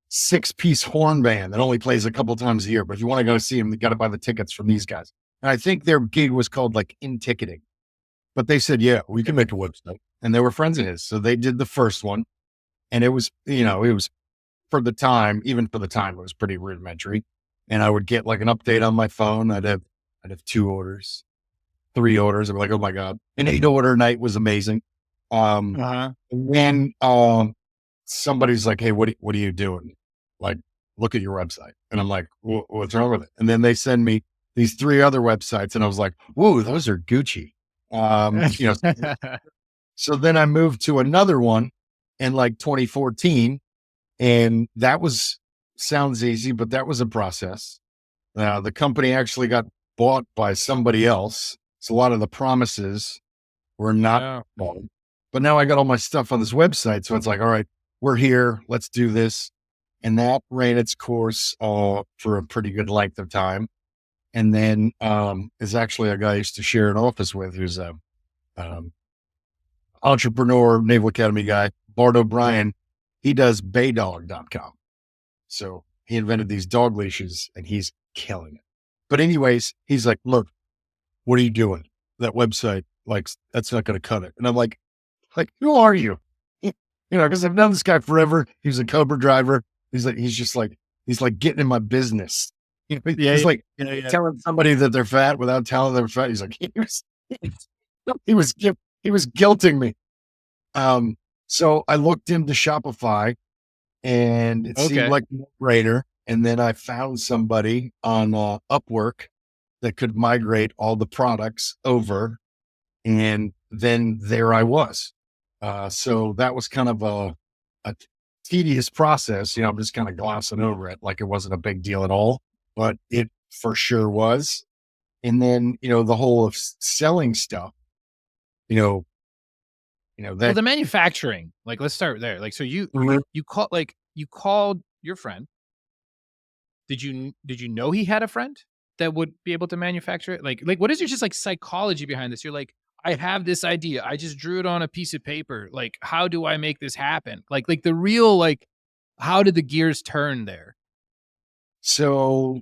6-piece horn band that only plays a couple times a year. But if you want to go see them, you got to buy the tickets from these guys. And I think their gig was called like In Ticketing, but they said, yeah, we can make a website. And they were friends of his. So they did the first one, and it was, it was for the time, even for the time, it was pretty rudimentary. And I would get like an update on my phone. I'd have 2 orders, 3 orders. I'd be like, oh my God. An 8-order night was amazing. And then, somebody's like, hey, what are you doing? Like, look at your website. And I'm like, what's wrong with it? And then they send me these 3 other websites. And I was like, whoa, those are Gucci. So then I moved to another one in like 2014. And that sounds easy, but that was a process. The company actually got bought by somebody else. So a lot of the promises were not bought. But now I got all my stuff on this website. So it's like, all right, we're here. Let's do this. and that ran its course for a pretty good length of time. And then is actually a guy I used to share an office with, who's a entrepreneur, Naval Academy guy, Bart O'Brien. He does baydog.com. So he invented these dog leashes and he's killing it. But anyways, he's like, look, what are you doing? That website, like, that's not going to cut it. And I'm like, who are you? Because I've known this guy forever. He's a Cobra driver. He's like getting in my business. He's like telling somebody that they're fat without telling them they're fat. He's like, he was guilting me. So I looked into Shopify and it seemed like a no-brainer. And then I found somebody on Upwork that could migrate all the products over. And then there I was. So that was kind of a tedious process. I'm just kind of glossing over it like it wasn't a big deal at all, but it for sure was. And then, the whole of selling stuff, that the manufacturing, like, let's start there. Like, so you called your friend. Did you know he had a friend that would be able to manufacture it? Like what is your just like psychology behind this? You're like, I have this idea. I just drew it on a piece of paper. Like, how do I make this happen? Like the real, like, how did the gears turn there? So,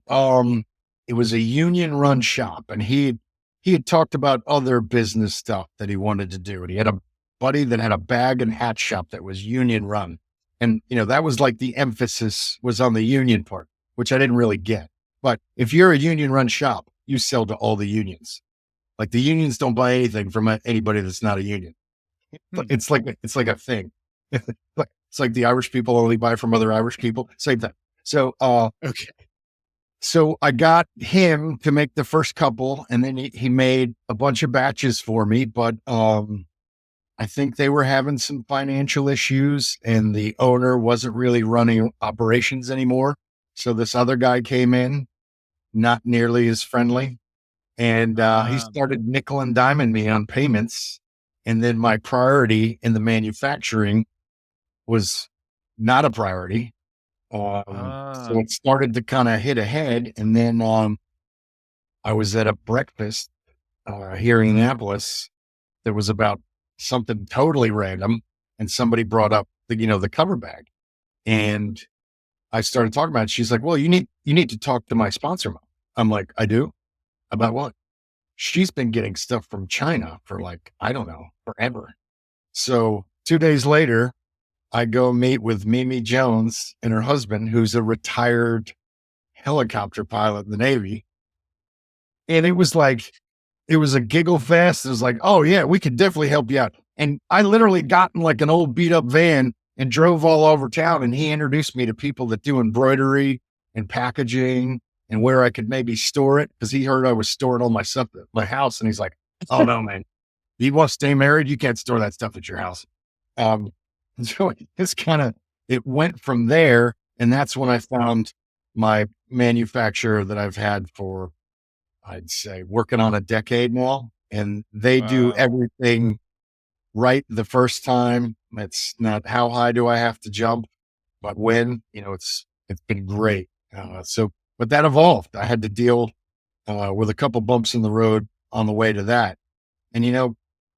it was a union run shop, and he had talked about other business stuff that he wanted to do. And he had a buddy that had a bag and hat shop that was union run. And, that was like the emphasis was on the union part, which I didn't really get. But if you're a union run shop, you sell to all the unions. Like, the unions don't buy anything from anybody that's not a union. It's like a thing. It's like the Irish people only buy from other Irish people. Same thing. So, So I got him to make the first couple, and then he made a bunch of batches for me. But I think they were having some financial issues, and the owner wasn't really running operations anymore. So this other guy came in, not nearly as friendly. And he started nickel and diming me on payments. And then my priority in the manufacturing was not a priority. So it started to kind of hit ahead. And then I was at a breakfast here in Annapolis that was about something totally random. And somebody brought up the cover bag. And I started talking about it. She's like, well, you need to talk to my sponsor mom. I'm like, I do? About what? She's been getting stuff from China for like, I don't know, forever. So 2 days later, I go meet with Mimi Jones and her husband, who's a retired helicopter pilot in the Navy. And it was a giggle fest. It was like, oh yeah, we could definitely help you out. And I literally got in like an old beat up van and drove all over town. And he introduced me to people that do embroidery and packaging and where I could maybe store it, because he heard I was storing all my stuff at my house. And he's like, oh no, man, you want to stay married? You can't store that stuff at your house. And so it went from there. And that's when I found my manufacturer that I've had for, I'd say, working on a decade now. And they do everything right the first time. It's not how high do I have to jump, but when, it's been great. But that evolved. I had to deal with a couple bumps in the road on the way to that. And,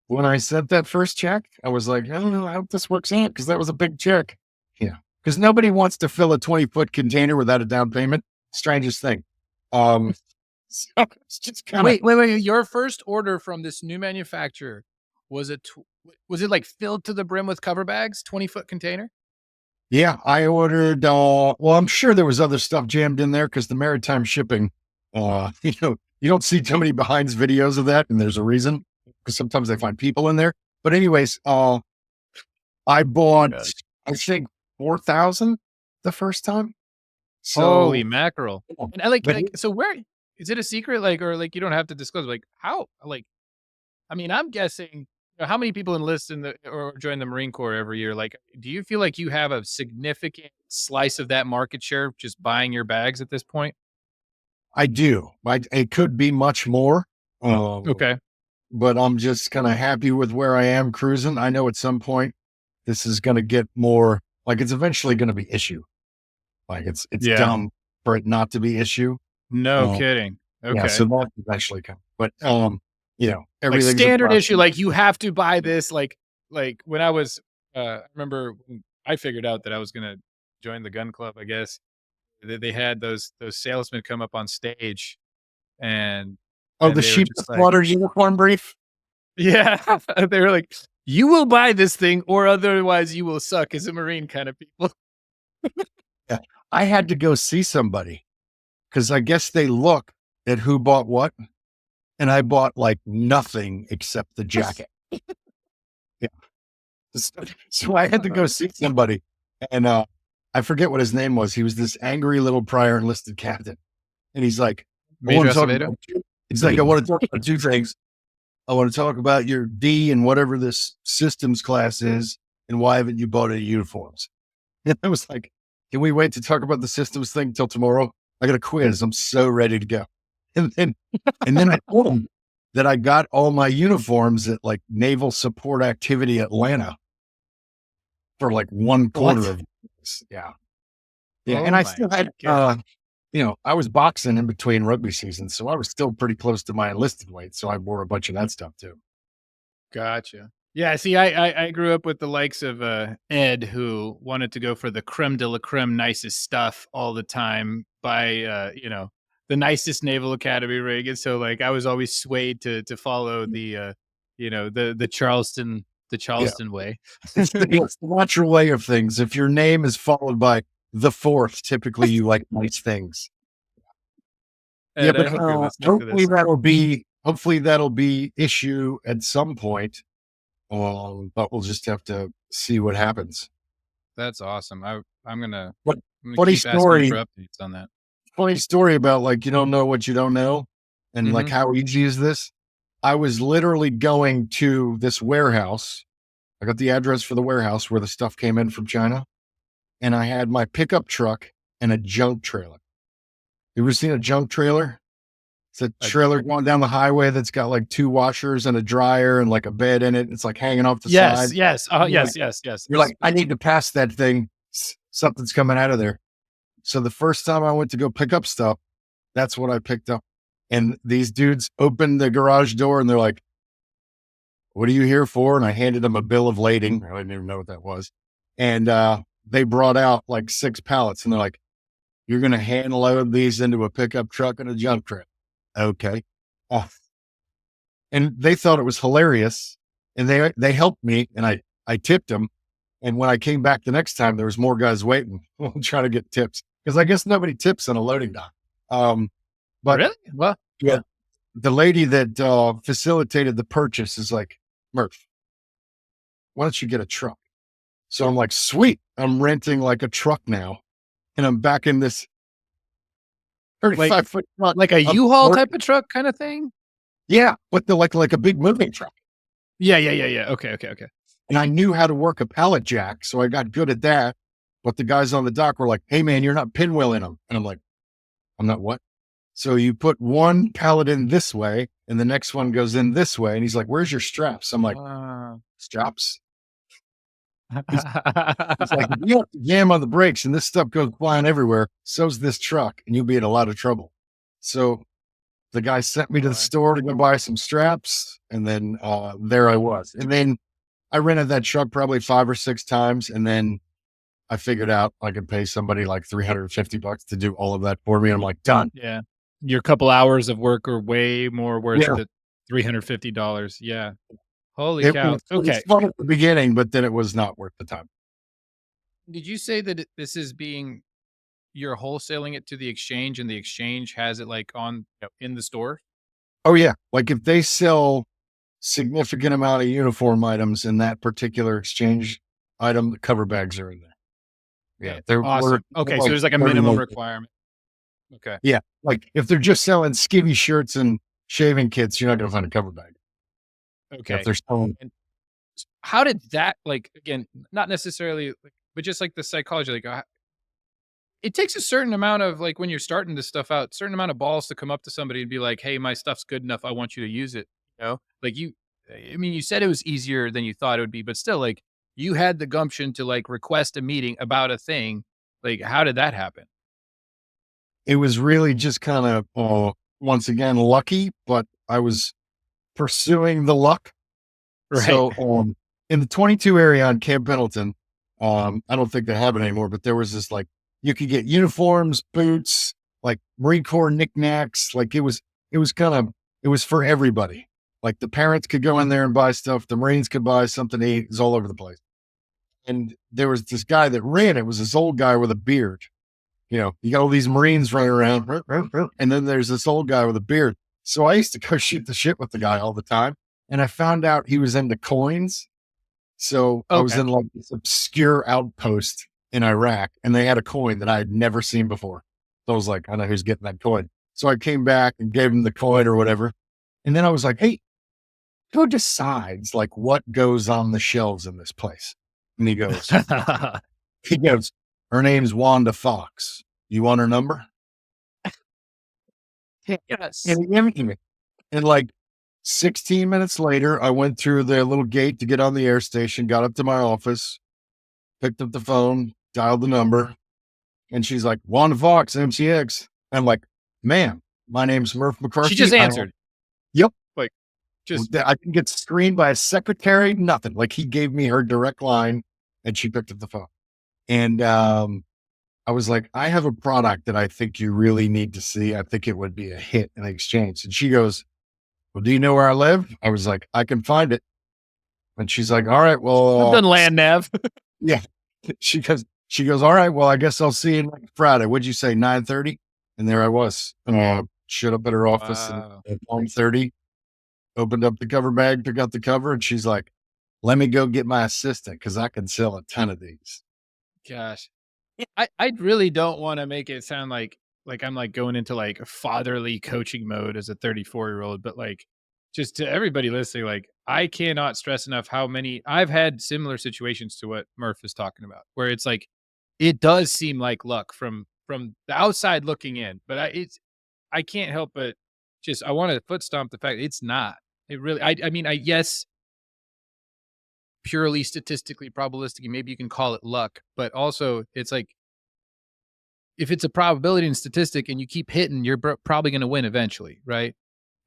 when I sent that first check, I was like, I don't know, I hope this works out, because that was a big check. Because nobody wants to fill a 20-foot container without a down payment. Strangest thing. So it's just kind of... Wait. Your first order from this new manufacturer, was it like filled to the brim with cover bags, 20-foot container? Yeah, I ordered, well, I'm sure there was other stuff jammed in there, because the maritime shipping, you don't see too many behinds videos of that. And there's a reason, because sometimes they find people in there. But anyways, I bought, I think 4,000 the first time. So, holy mackerel. And so where, is it a secret? Or you don't have to disclose, how, I'm guessing, how many people enlist or join the Marine Corps every year? Do you feel like you have a significant slice of that market share just buying your bags at this point? I do. It could be much more. Okay. But I'm just kind of happy with where I am cruising. I know at some point this is going to get more, it's eventually going to be issue. Like it's Yeah. dumb for it not to be issue. No kidding. Yeah, Okay. so that eventually come. But Like everything's a standard issue, process. like you have to buy this. Like when I was, I remember when I figured out that I was gonna join the gun club. I guess they had those salesmen come up on stage, and Oh, the they were sheep just like, slaughter uniform brief? yeah, they were like, you will buy this thing, or otherwise you will suck as a Marine, kind of people. Yeah. I had to go see somebody because I guess they look at who bought what, and I bought like nothing except the jacket. Yeah. So I had to go see somebody, and I forget what his name was. He was this angry little prior enlisted captain, and he's like, "I want Major to talk Acevedo? about two." He's like, "I want to talk about two things. I want to talk about your D and whatever this systems class is, and why haven't you bought any uniforms?" And I was like, "Can we wait to talk about the systems thing till tomorrow? I got a quiz. I'm so ready to go." And then I told him that I got all my uniforms at like Naval Support Activity Atlanta for like one quarter What? of this. Yeah. Yeah. Oh And I my still had, God. I was boxing in between rugby seasons. So I was still pretty close to my enlisted weight. So I wore a bunch of that stuff too. Gotcha. Yeah, see, I grew up with the likes of Ed, who wanted to go for the creme de la creme, nicest stuff all the time, buy the nicest Naval Academy ring, and so like I was always swayed to follow the the Yeah. Charleston way. It's the natural way of things. If your name is followed by the fourth, typically you like nice things. Yeah. Ed, I But hope you're listening to this. hopefully that'll be issue at some point. But we'll just have to see what happens. That's awesome. I'm gonna What I'm gonna funny keep asking you story, for updates on that. funny story about like you don't know what you don't know, and like Mhm. how easy is this? I was literally going to this warehouse. I got the address for the warehouse where the stuff came in from China, and I had my pickup truck and a junk trailer. You ever seen a junk trailer? It's a I- trailer going down the highway that's got like two washers and a dryer and like a bed in it. It's like hanging off the Yes, side. yes, You're like, yes. you're like, I need to pass that thing. Something's coming out of there. So the first time I went to go pick up stuff, that's what I picked up. And these dudes opened the garage door and they're like, "What are you here for?" And I handed them a bill of lading. I didn't even know what that was. And they brought out like 6 pallets and they're like, "You're going to hand load these into a pickup truck and a junk trailer." Okay. Oh. And they thought it was hilarious. And they helped me and I tipped them. And when I came back the next time, there was more guys waiting trying to get tips because I guess nobody tips on a loading dock. But Really? Well, yeah, the lady that facilitated the purchase is like, "Murph, why don't you get a truck?" So I'm like, "Sweet, I'm renting like a truck now, and I'm back in this 35-foot truck, like a I'm U-Haul working- type of truck kind of thing? yeah, but the like a big moving truck." Yeah. Okay. And I knew how to work a pallet jack, so I got good at that. But the guys on the dock were like, "Hey man, you're not pinwheeling them," and I'm like, "I'm not what?" So you put one pallet in this way, and the next one goes in this way, and he's like, "Where's your straps?" I'm like, "Straps." It's like, if you have to jam on the brakes and this stuff goes flying everywhere, so's this truck, and you'll be in a lot of trouble. So the guy sent me to the store to go buy some straps, and then there I was. And then I rented that truck probably 5 or 6 times, and then I figured out I could pay somebody like $350 to do all of that for me. And I'm like, done. Yeah. Your couple hours of work are way more worth Yeah. the $350. Yeah. Holy It cow. was, it Okay. was fun at the beginning, but then it was not worth the time. Did you say that this is you're wholesaling it to the exchange and the exchange has it like on in the store? Oh yeah. Like if they sell significant amount of uniform items in that particular exchange item, the cover bags are in there. Yeah. They're Awesome. Okay. So there's like a minimum requirement. Okay. Yeah. Like if they're just selling skinny shirts and shaving kits, you're not going to find a cover bag. Okay. If they're selling, How did that, like, again, not necessarily, but just like the psychology, like, it takes a certain amount of, like, when you're starting this stuff out, certain amount of balls to come up to somebody and be like, "Hey, my stuff's good enough. I want you to use it." Like I mean, you said it was easier than you thought it would be, but still, like, you had the gumption to like request a meeting about a thing Like, how did that happen? It was really just kind of, once again, lucky, but I was pursuing the luck. Right. So, in the 22 area on Camp Pendleton, I don't think they have it anymore, but there was this like, you could get uniforms, boots, like Marine Corps knickknacks. Like it was it was for everybody. Like the parents could go in there and buy stuff. The Marines could buy something to eat. It was all over the place. And there was this guy that ran it, was this old guy with a beard. You got all these Marines running around, and then there's this old guy with a beard. So I used to go shoot the shit with the guy all the time. And I found out he was into coins. So I was Okay. in like this obscure outpost in Iraq, and they had a coin that I had never seen before. So I was like, I know who's getting that coin. So I came back and gave him the coin or whatever. And then I was like, hey, who decides like what goes on the shelves in this place? And he goes, her name's Wanda Fox. You want her number? Yes. And he gave it to me. And like 16 minutes later, I went through the little gate to get on the air station, got up to my office, picked up the phone, dialed the number, and she's like, Wanda Fox, MCX. I'm like, ma'am, my name's Murph McCarthy. She just answered. Yep. Like, just I didn't get screened by a secretary, nothing. Like he gave me her direct line and she picked up the phone. And I was like, I have a product that I think you really need to see. I think it would be a hit in exchange. And she goes, well, do you know where I live? I was like, I can find it. And she's like, all right, well, I've done land nav. yeah. She goes, all right, well, I guess I'll see you next Friday. What'd you say, 9:30? And there I was. Showed up at her office Wow. at 9:30, opened up the cover bag, took out the cover, and she's like, let me go get my assistant because I can sell a ton of these. Gosh. I really don't want to make it sound like I'm like going into like fatherly coaching mode as a 34-year-old, but like just to everybody listening, like I cannot stress enough how many I've had similar situations to what Murph is talking about, where it's like it does seem like luck from the outside looking in, but I can't help but just I want to foot stomp the fact it's not. It really I mean, I yes, purely statistically probabilistic, and maybe you can call it luck, but also it's like if it's a probability and statistic and you keep hitting, you're probably going to win eventually, right?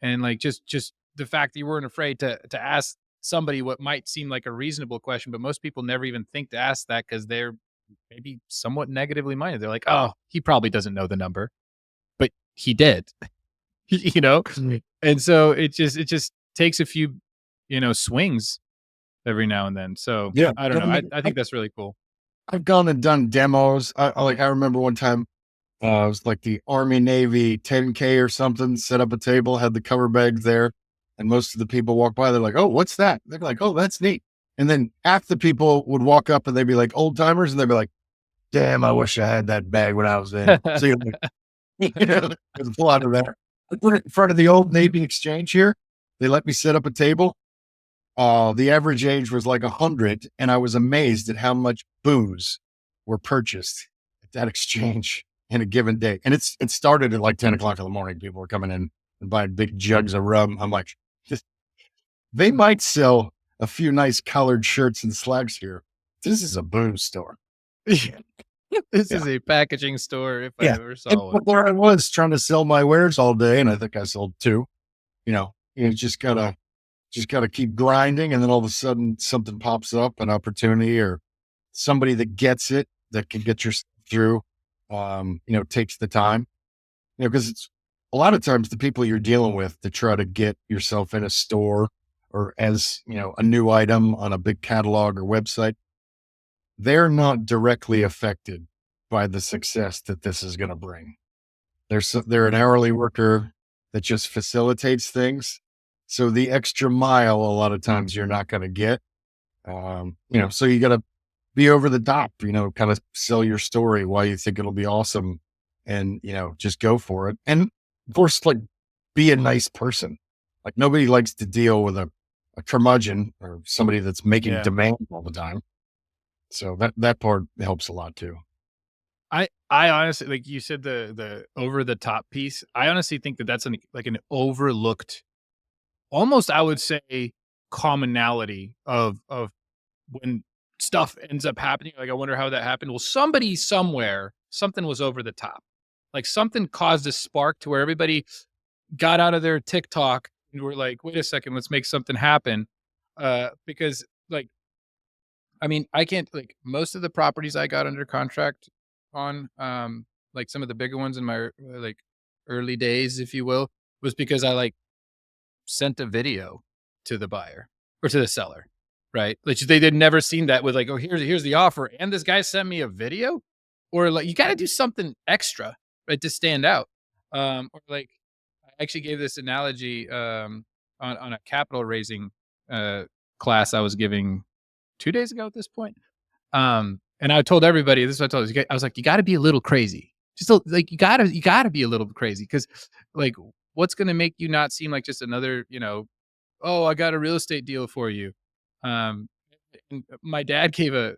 And like just the fact that you weren't afraid to ask somebody what might seem like a reasonable question, but most people never even think to ask that because they're maybe somewhat negatively minded. They're like, oh, he probably doesn't know the number, but he did, you know. And so it just takes a few swings every now and then. So Yeah. I don't know. I think that's really cool. I've gone and done demos. I remember one time, it was like the Army Navy 10K or something, set up a table, had the cover bags there. And most of the people walk by, they're like, oh, what's that? They're like, oh, that's neat. And then half the people would walk up and they'd be like old timers and they'd be like, damn, I wish I had that bag when I was in. So you're like, there's a lot of that. I put it in front of the old Navy exchange here. They let me set up a table. The average age was like 100, and I was amazed at how much booze were purchased at that exchange in a given day. And it started at like 10 o'clock in the morning. People were coming in and buying big jugs of rum. I'm like, they might sell a few nice colored shirts and slacks here. This is a booze store. This is a packaging store if I ever saw one. There I was trying to sell my wares all day, and I think I sold 2. You just gotta keep grinding, and then all of a sudden something pops up, an opportunity or somebody that gets it, that can get you through, takes the time, because it's a lot of times the people you're dealing with to try to get yourself in a store or as, a new item on a big catalog or website, they're not directly affected by the success that this is going to bring. They're an hourly worker that just facilitates things. So the extra mile, a lot of times you're not going to get, so you got to be over the top, kind of sell your story why you think it'll be awesome and, just go for it. And of course, like be a nice person. Like nobody likes to deal with a curmudgeon or somebody that's making demands all the time. So that part helps a lot too. I honestly, like you said, the over the top piece, I honestly think that's an overlooked, almost I would say commonality of when stuff ends up happening. Like, I wonder how that happened. Well, somebody somewhere, something was over the top. Like something caused a spark to where everybody got out of their TikTok and were like, wait a second, let's make something happen. Because like, I mean, I can't like most of the properties I got under contract on, like some of the bigger ones in my like early days, if you will, was because I like sent a video to the buyer or to the seller, right? Like they'd never seen that with like, oh, here's the offer, and this guy sent me a video, or like you got to do something extra, right, to stand out. Or like I actually gave this analogy on a capital raising class I was giving 2 days ago at this point. And I told everybody, this is what I told you, I was like, you got to be a little crazy. Like you gotta be a little crazy because like what's going to make you not seem like just another, oh, I got a real estate deal for you. And my dad gave a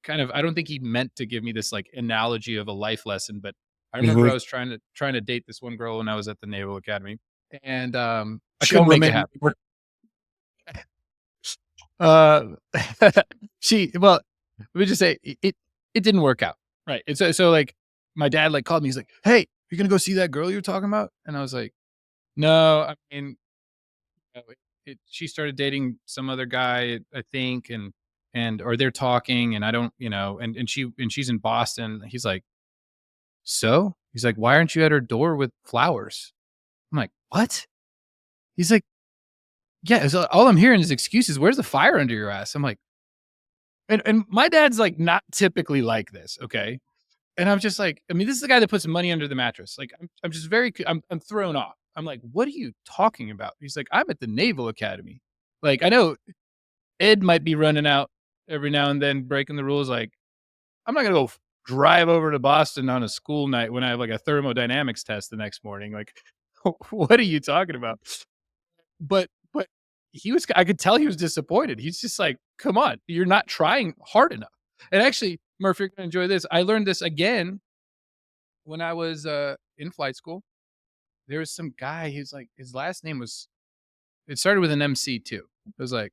kind of, I don't think he meant to give me this like analogy of a life lesson, but I remember I was trying to date this one girl when I was at the Naval Academy, and I couldn't make it happen. Well, let me just say it didn't work out. Right. And so like my dad like called me, he's like, hey, you're going to go see that girl you're talking about? And I was like, no, I mean, she started dating some other guy, I think, or they're talking, and I don't, and she's in Boston. He's like, so he's like, why aren't you at her door with flowers? I'm like, what? He's like, yeah. So all I'm hearing is excuses. Where's the fire under your ass? I'm like, and my dad's like not typically like this. Okay. And I'm just like, I mean, this is the guy that puts money under the mattress. Like, I'm just I'm thrown off. I'm like, what are you talking about? He's like, I'm at the Naval Academy. Like, I know Ed might be running out every now and then, breaking the rules. Like, I'm not going to go drive over to Boston on a school night when I have like a thermodynamics test the next morning. Like, what are you talking about? But I could tell he was disappointed. He's just like, come on, you're not trying hard enough. And actually, Murph, you're going to enjoy this. I learned this again when I was in flight school. There was some guy, he's like, his last name it started with an MC too. It was like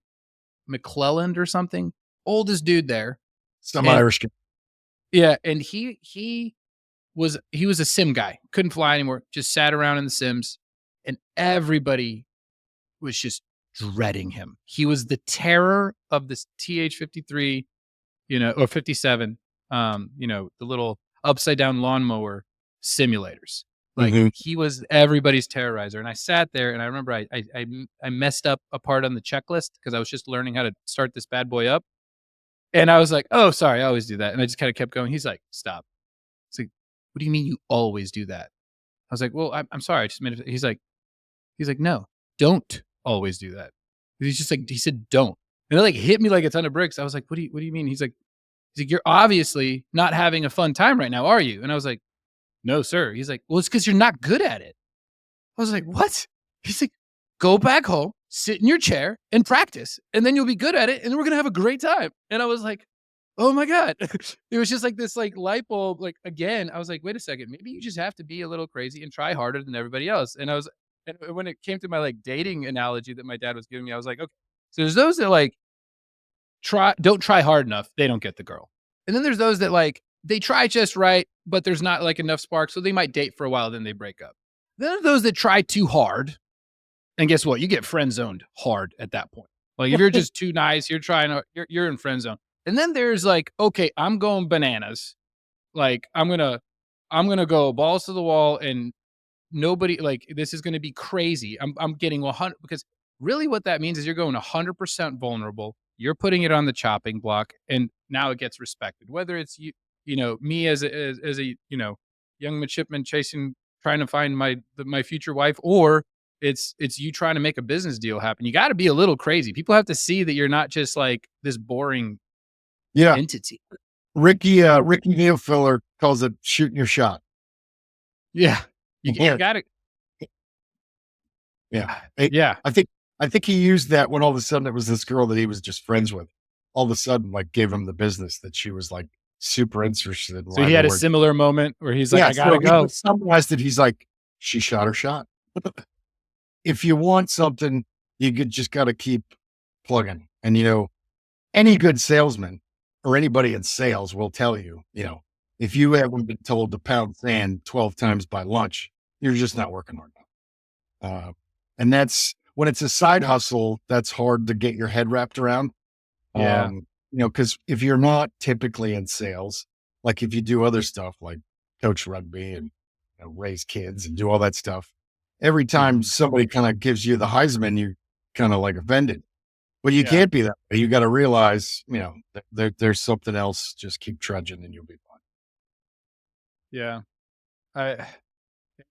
McClelland or something. Oldest dude there. Some Irish guy. Yeah. And he was a sim guy. Couldn't fly anymore. Just sat around in the sims. And everybody was just dreading him. He was the terror of this TH-53, or 57, the little upside down lawnmower simulators. Like he was everybody's terrorizer. And I sat there and I remember I messed up a part on the checklist because I was just learning how to start this bad boy up. And I was like, oh, sorry, I always do that. And I just kind of kept going. He's like, stop. It's like, what do you mean you always do that? I was like, well, I'm sorry. I just made it. He's like, no, don't always do that. He's just like, he said, don't. And it like hit me like a ton of bricks. I was like, what do you mean? He's like, you're obviously not having a fun time right now, are you? And I was like, no, sir. He's like, well, it's because you're not good at it. I was like, what? He's like, go back home, sit in your chair and practice, and then you'll be good at it. And then we're going to have a great time. And I was like, oh my God. It was just like this like light bulb. Like, again, I was like, wait a second, maybe you just have to be a little crazy and try harder than everybody else. And when it came to my like dating analogy that my dad was giving me, I was like, okay, so there's those that like don't try hard enough. They don't get the girl. And then there's those that like, they try just right, but there's not like enough spark. So they might date for a while, then they break up. Then there's those that try too hard. And guess what? You get friend zoned hard at that point. Like if you're just too nice, you're in friend zone. And then there's like, okay, I'm going bananas. Like I'm going to go balls to the wall and nobody like, this is going to be crazy. I'm getting 100 because really what that means is you're going 100% vulnerable. You're putting it on the chopping block and now it gets respected. Whether it's me as a young midshipman trying to find my future wife, or it's you trying to make a business deal happen. You got to be a little crazy. People have to see that you're not just like this boring entity. Ricky Neofiller calls it shooting your shot. Yeah. You got it. Yeah. Yeah. I think he used that when all of a sudden it was this girl that he was just friends with. All of a sudden, like gave him the business that she was like super interested in. So he had a similar moment where he's like, I gotta go. He summarized it. He's like, she shot her shot. If you want something, just got to keep plugging. And, any good salesman or anybody in sales will tell you, if you haven't been told to pound sand 12 times by lunch, you're just not working hard enough. And that's when it's a side hustle, that's hard to get your head wrapped around. Yeah. Because if you're not typically in sales, like if you do other stuff like coach rugby and raise kids and do all that stuff, every time somebody kind of gives you the Heisman, you kind of like offended. But you can't be that way. You got to realize, there's something else. Just keep trudging and you'll be fine. Yeah.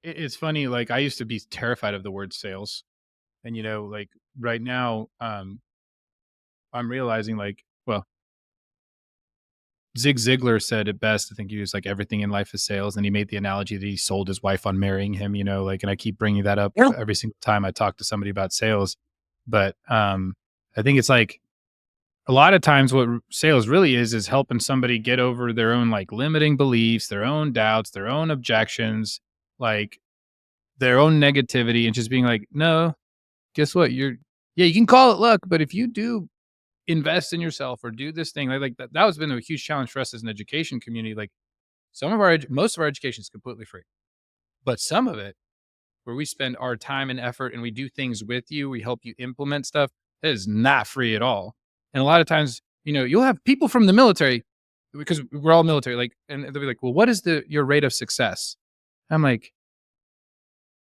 It's funny. Like I used to be terrified of the word sales, and like right now, I'm realizing well, Zig Ziglar said it best. I think he was like, everything in life is sales. And he made the analogy that he sold his wife on marrying him, and I keep bringing that up every single time I talk to somebody about sales. But I think it's like a lot of times what sales really is helping somebody get over their own like limiting beliefs, their own doubts, their own objections, like their own negativity, and just being like, no, guess what? You can call it luck, but if you do invest in yourself or do this thing, like that has been a huge challenge for us as an education community. Like most of our education is completely free, but some of it where we spend our time and effort and we do things with you, we help you implement stuff, it is not free at all. And a lot of times, you'll have people from the military, because we're all military, and they'll be like, well, what is your rate of success? I'm like,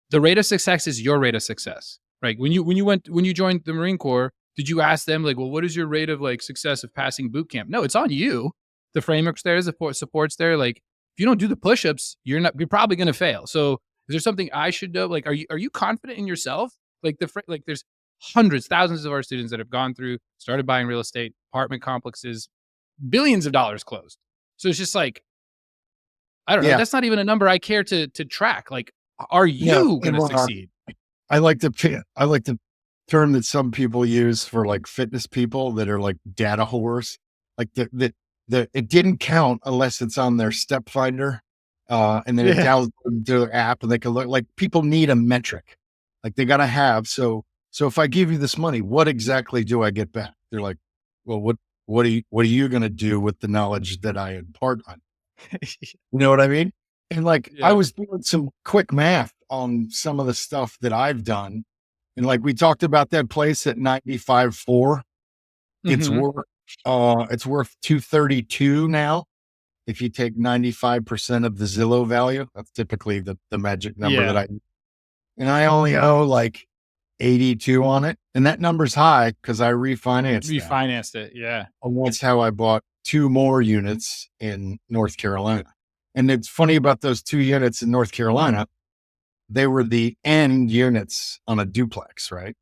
the rate of success is your rate of success, right? When you joined the Marine Corps, did you ask them like, well, what is your rate of like success of passing boot camp? No, it's on you. The framework's there, the support's there. Like if you don't do the push-ups, you're probably going to fail. So is there something I should know? Like, are you confident in yourself? Like there's hundreds, thousands of our students that have gone through, started buying real estate, apartment complexes, billions of dollars closed. So it's just like, I don't know. That's not even a number I care to track. Like, are you going to succeed? I like the term that some people use for like fitness people that are like data whores. Like it didn't count unless it's on their step finder. And then it downloads their app and they can look like people need a metric. Like they got to have. So if I give you this money, what exactly do I get back? They're like, well, what are you going to do with the knowledge that I impart on? You know what I mean? And I was doing some quick math on some of the stuff that I've done. And like we talked about that place at 95.4, it's worth 232 now. If you take 95% of the Zillow value, that's typically the magic number and I only owe like 82 on it. And that number's high because I refinanced it. Yeah. And that's how I bought 2 more units in North Carolina. And it's funny about those 2 units in North Carolina. They were the end units on a duplex, right?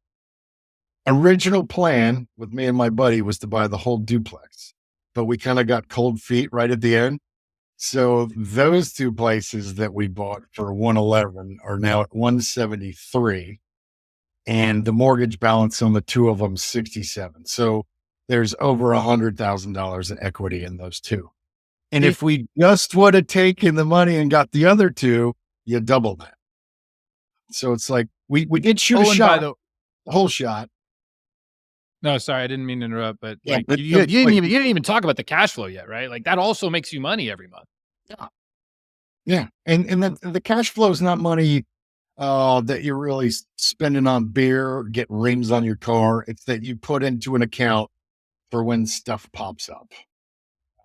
Original plan with me and my buddy was to buy the whole duplex, but we kind of got cold feet right at the end. So those 2 places that we bought for 111 are now at 173, and the mortgage balance on the 2 of them 67. So there's over $100,000 in equity in those 2. And if we just would have taken the money and got the other 2, you double that. So it's like we did shoot a shot, the whole shot. No, sorry, I didn't mean to interrupt, but you didn't even talk about the cash flow yet, right? Like that also makes you money every month. Yeah, and the cash flow is not money that you're really spending on beer or getting rims on your car. It's that you put into an account for when stuff pops up.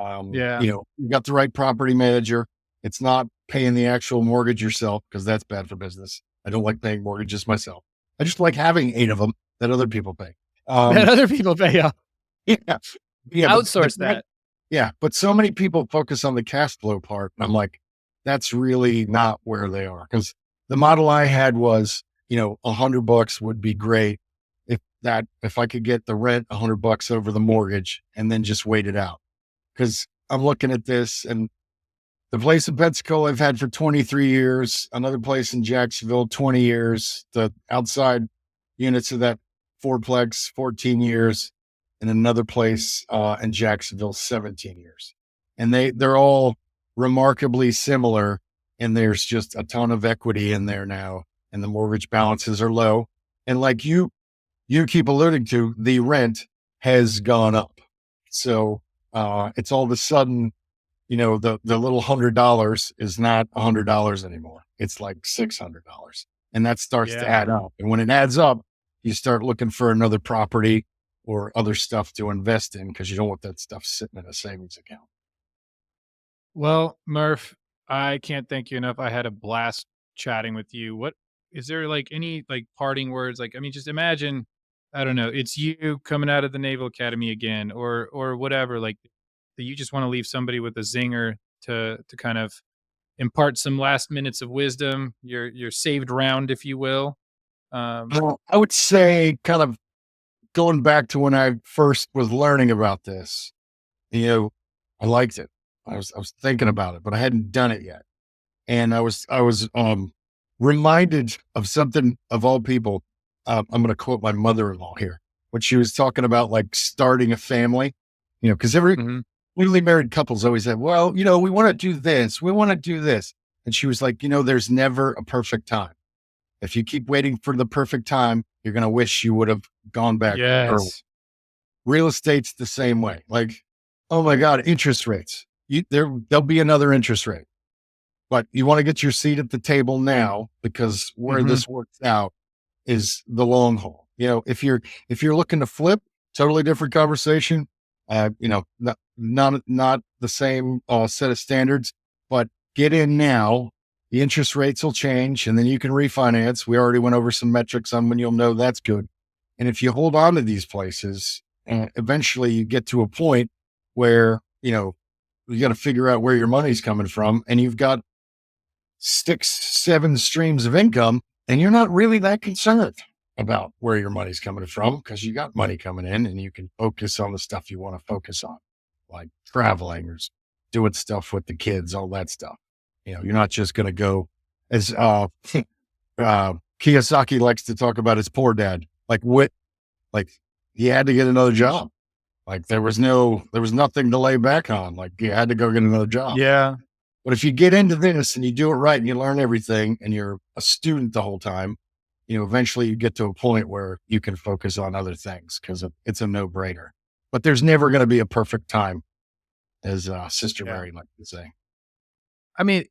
You got the right property manager. It's not paying the actual mortgage yourself because that's bad for business. I don't like paying mortgages myself. I just like having 8 of them that other people pay. Yeah. Outsource that. Yeah. But so many people focus on the cash flow part. And I'm like, that's really not where they are. Because the model I had was, $100 would be great if I could get the rent $100 over the mortgage and then just wait it out. Because I'm looking at this, and the place in Pensacola I've had for 23 years, another place in Jacksonville, 20 years, the outside units of that fourplex, 14 years, and another place in Jacksonville, 17 years. And they're all remarkably similar, and there's just a ton of equity in there now, and the mortgage balances are low. And like you keep alluding to, the rent has gone up. So it's all of a sudden, the little $100 is not $100 anymore. It's like $600. And that starts to add up. And when it adds up, you start looking for another property or other stuff to invest in because you don't want that stuff sitting in a savings account. Well, Murph, I can't thank you enough. I had a blast chatting with you. What is there like any like parting words? Like, I mean, just imagine, I don't know, it's you coming out of the Naval Academy again, or whatever. Like, that you just want to leave somebody with a zinger to kind of impart some last minutes of wisdom. Your saved round, if you will. I would say, kind of going back to when I first was learning about this, I liked it. I was thinking about it, but I hadn't done it yet. And I was reminded of something, of all people. I'm going to quote my mother-in-law here, when she was talking about like starting a family, because every newly married couples always say, well, we want to do this. We want to do this. And she was like, there's never a perfect time. If you keep waiting for the perfect time, you're going to wish you would have gone back early. Real estate's the same way. Like, oh my God, interest rates. There'll be another interest rate, but you want to get your seat at the table now, because where this works out is the long haul. If you're looking to flip, totally different conversation. Not the same set of standards, but get in now. The interest rates will change, and then you can refinance. We already went over some metrics on when you'll know that's good. And if you hold on to these places, eventually you get to a point where, you got to figure out where your money's coming from, and you've got 6, 7 streams of income, and you're not really that concerned about where your money's coming from, because you got money coming in and you can focus on the stuff you want to focus on, like traveling or doing stuff with the kids, all that stuff. You're not just going to go, as Kiyosaki likes to talk about, his poor dad. Like he had to get another job. Like there was nothing to lay back on. Like you had to go get another job. Yeah. But if you get into this and you do it right and you learn everything and you're a student the whole time, eventually you get to a point where you can focus on other things, because it's a no-brainer. But there's never going to be a perfect time, as Sister Mary liked to say. I mean,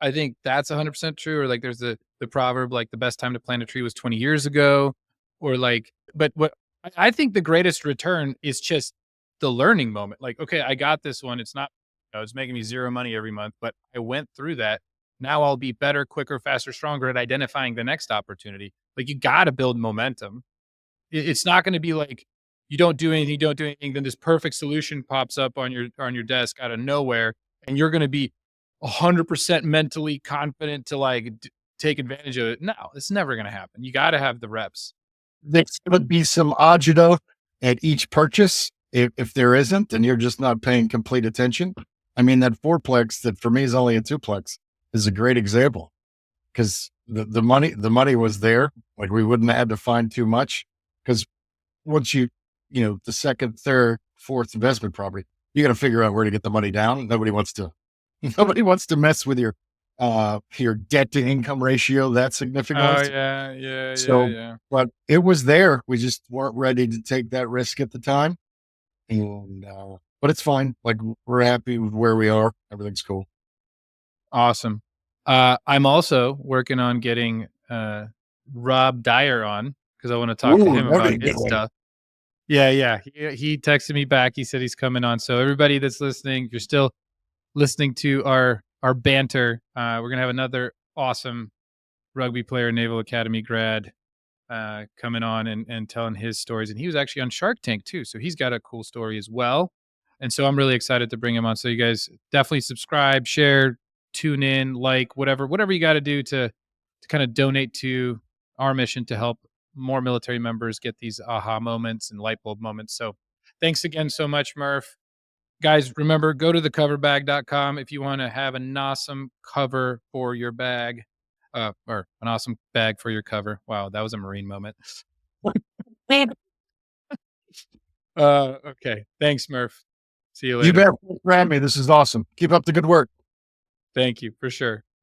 I think that's 100% true. Or like there's the proverb, like the best time to plant a tree was 20 years ago. Or like, but what I think the greatest return is just the learning moment. Like, okay, I got this one. It's not, it's making me zero money every month, but I went through that. Now I'll be better, quicker, faster, stronger at identifying the next opportunity. Like, you got to build momentum. It's not going to be like you don't do anything, then this perfect solution pops up on your desk out of nowhere, and you're going to be 100% mentally confident to like take advantage of it. No, it's never going to happen. You got to have the reps. There's going to be some agita at each purchase. If there isn't, and you're just not paying complete attention. I mean, that 4-plex that for me is only a 2-plex is a great example, because the money was there. Like, we wouldn't have had to find too much, because once the second, third, fourth investment property, you got to figure out where to get the money down. Nobody wants to mess with your debt to income ratio that significantly. Oh yeah. But it was there. We just weren't ready to take that risk at the time. And but it's fine. Like, we're happy with where we are. Everything's cool. Awesome. I'm also working on getting Rob Dyer on, because I want to talk to him about his stuff. Yeah. He texted me back. He said he's coming on. So everybody that's listening, you're still listening to our banter. We're gonna have another awesome rugby player, Naval Academy grad, coming on and telling his stories. And he was actually on Shark Tank too, so he's got a cool story as well. And so I'm really excited to bring him on. So you guys definitely subscribe, share, tune in, like, whatever you got to do to kind of donate to our mission to help more military members get these aha moments and light bulb moments. So thanks again so much, Murph. Guys, remember, go to thecoverbag.com if you want to have an awesome cover for your bag, or an awesome bag for your cover. Wow, that was a Marine moment. Okay. Thanks, Murph. See you later. You bet. Grammy, this is awesome. Keep up the good work. Thank you, for sure.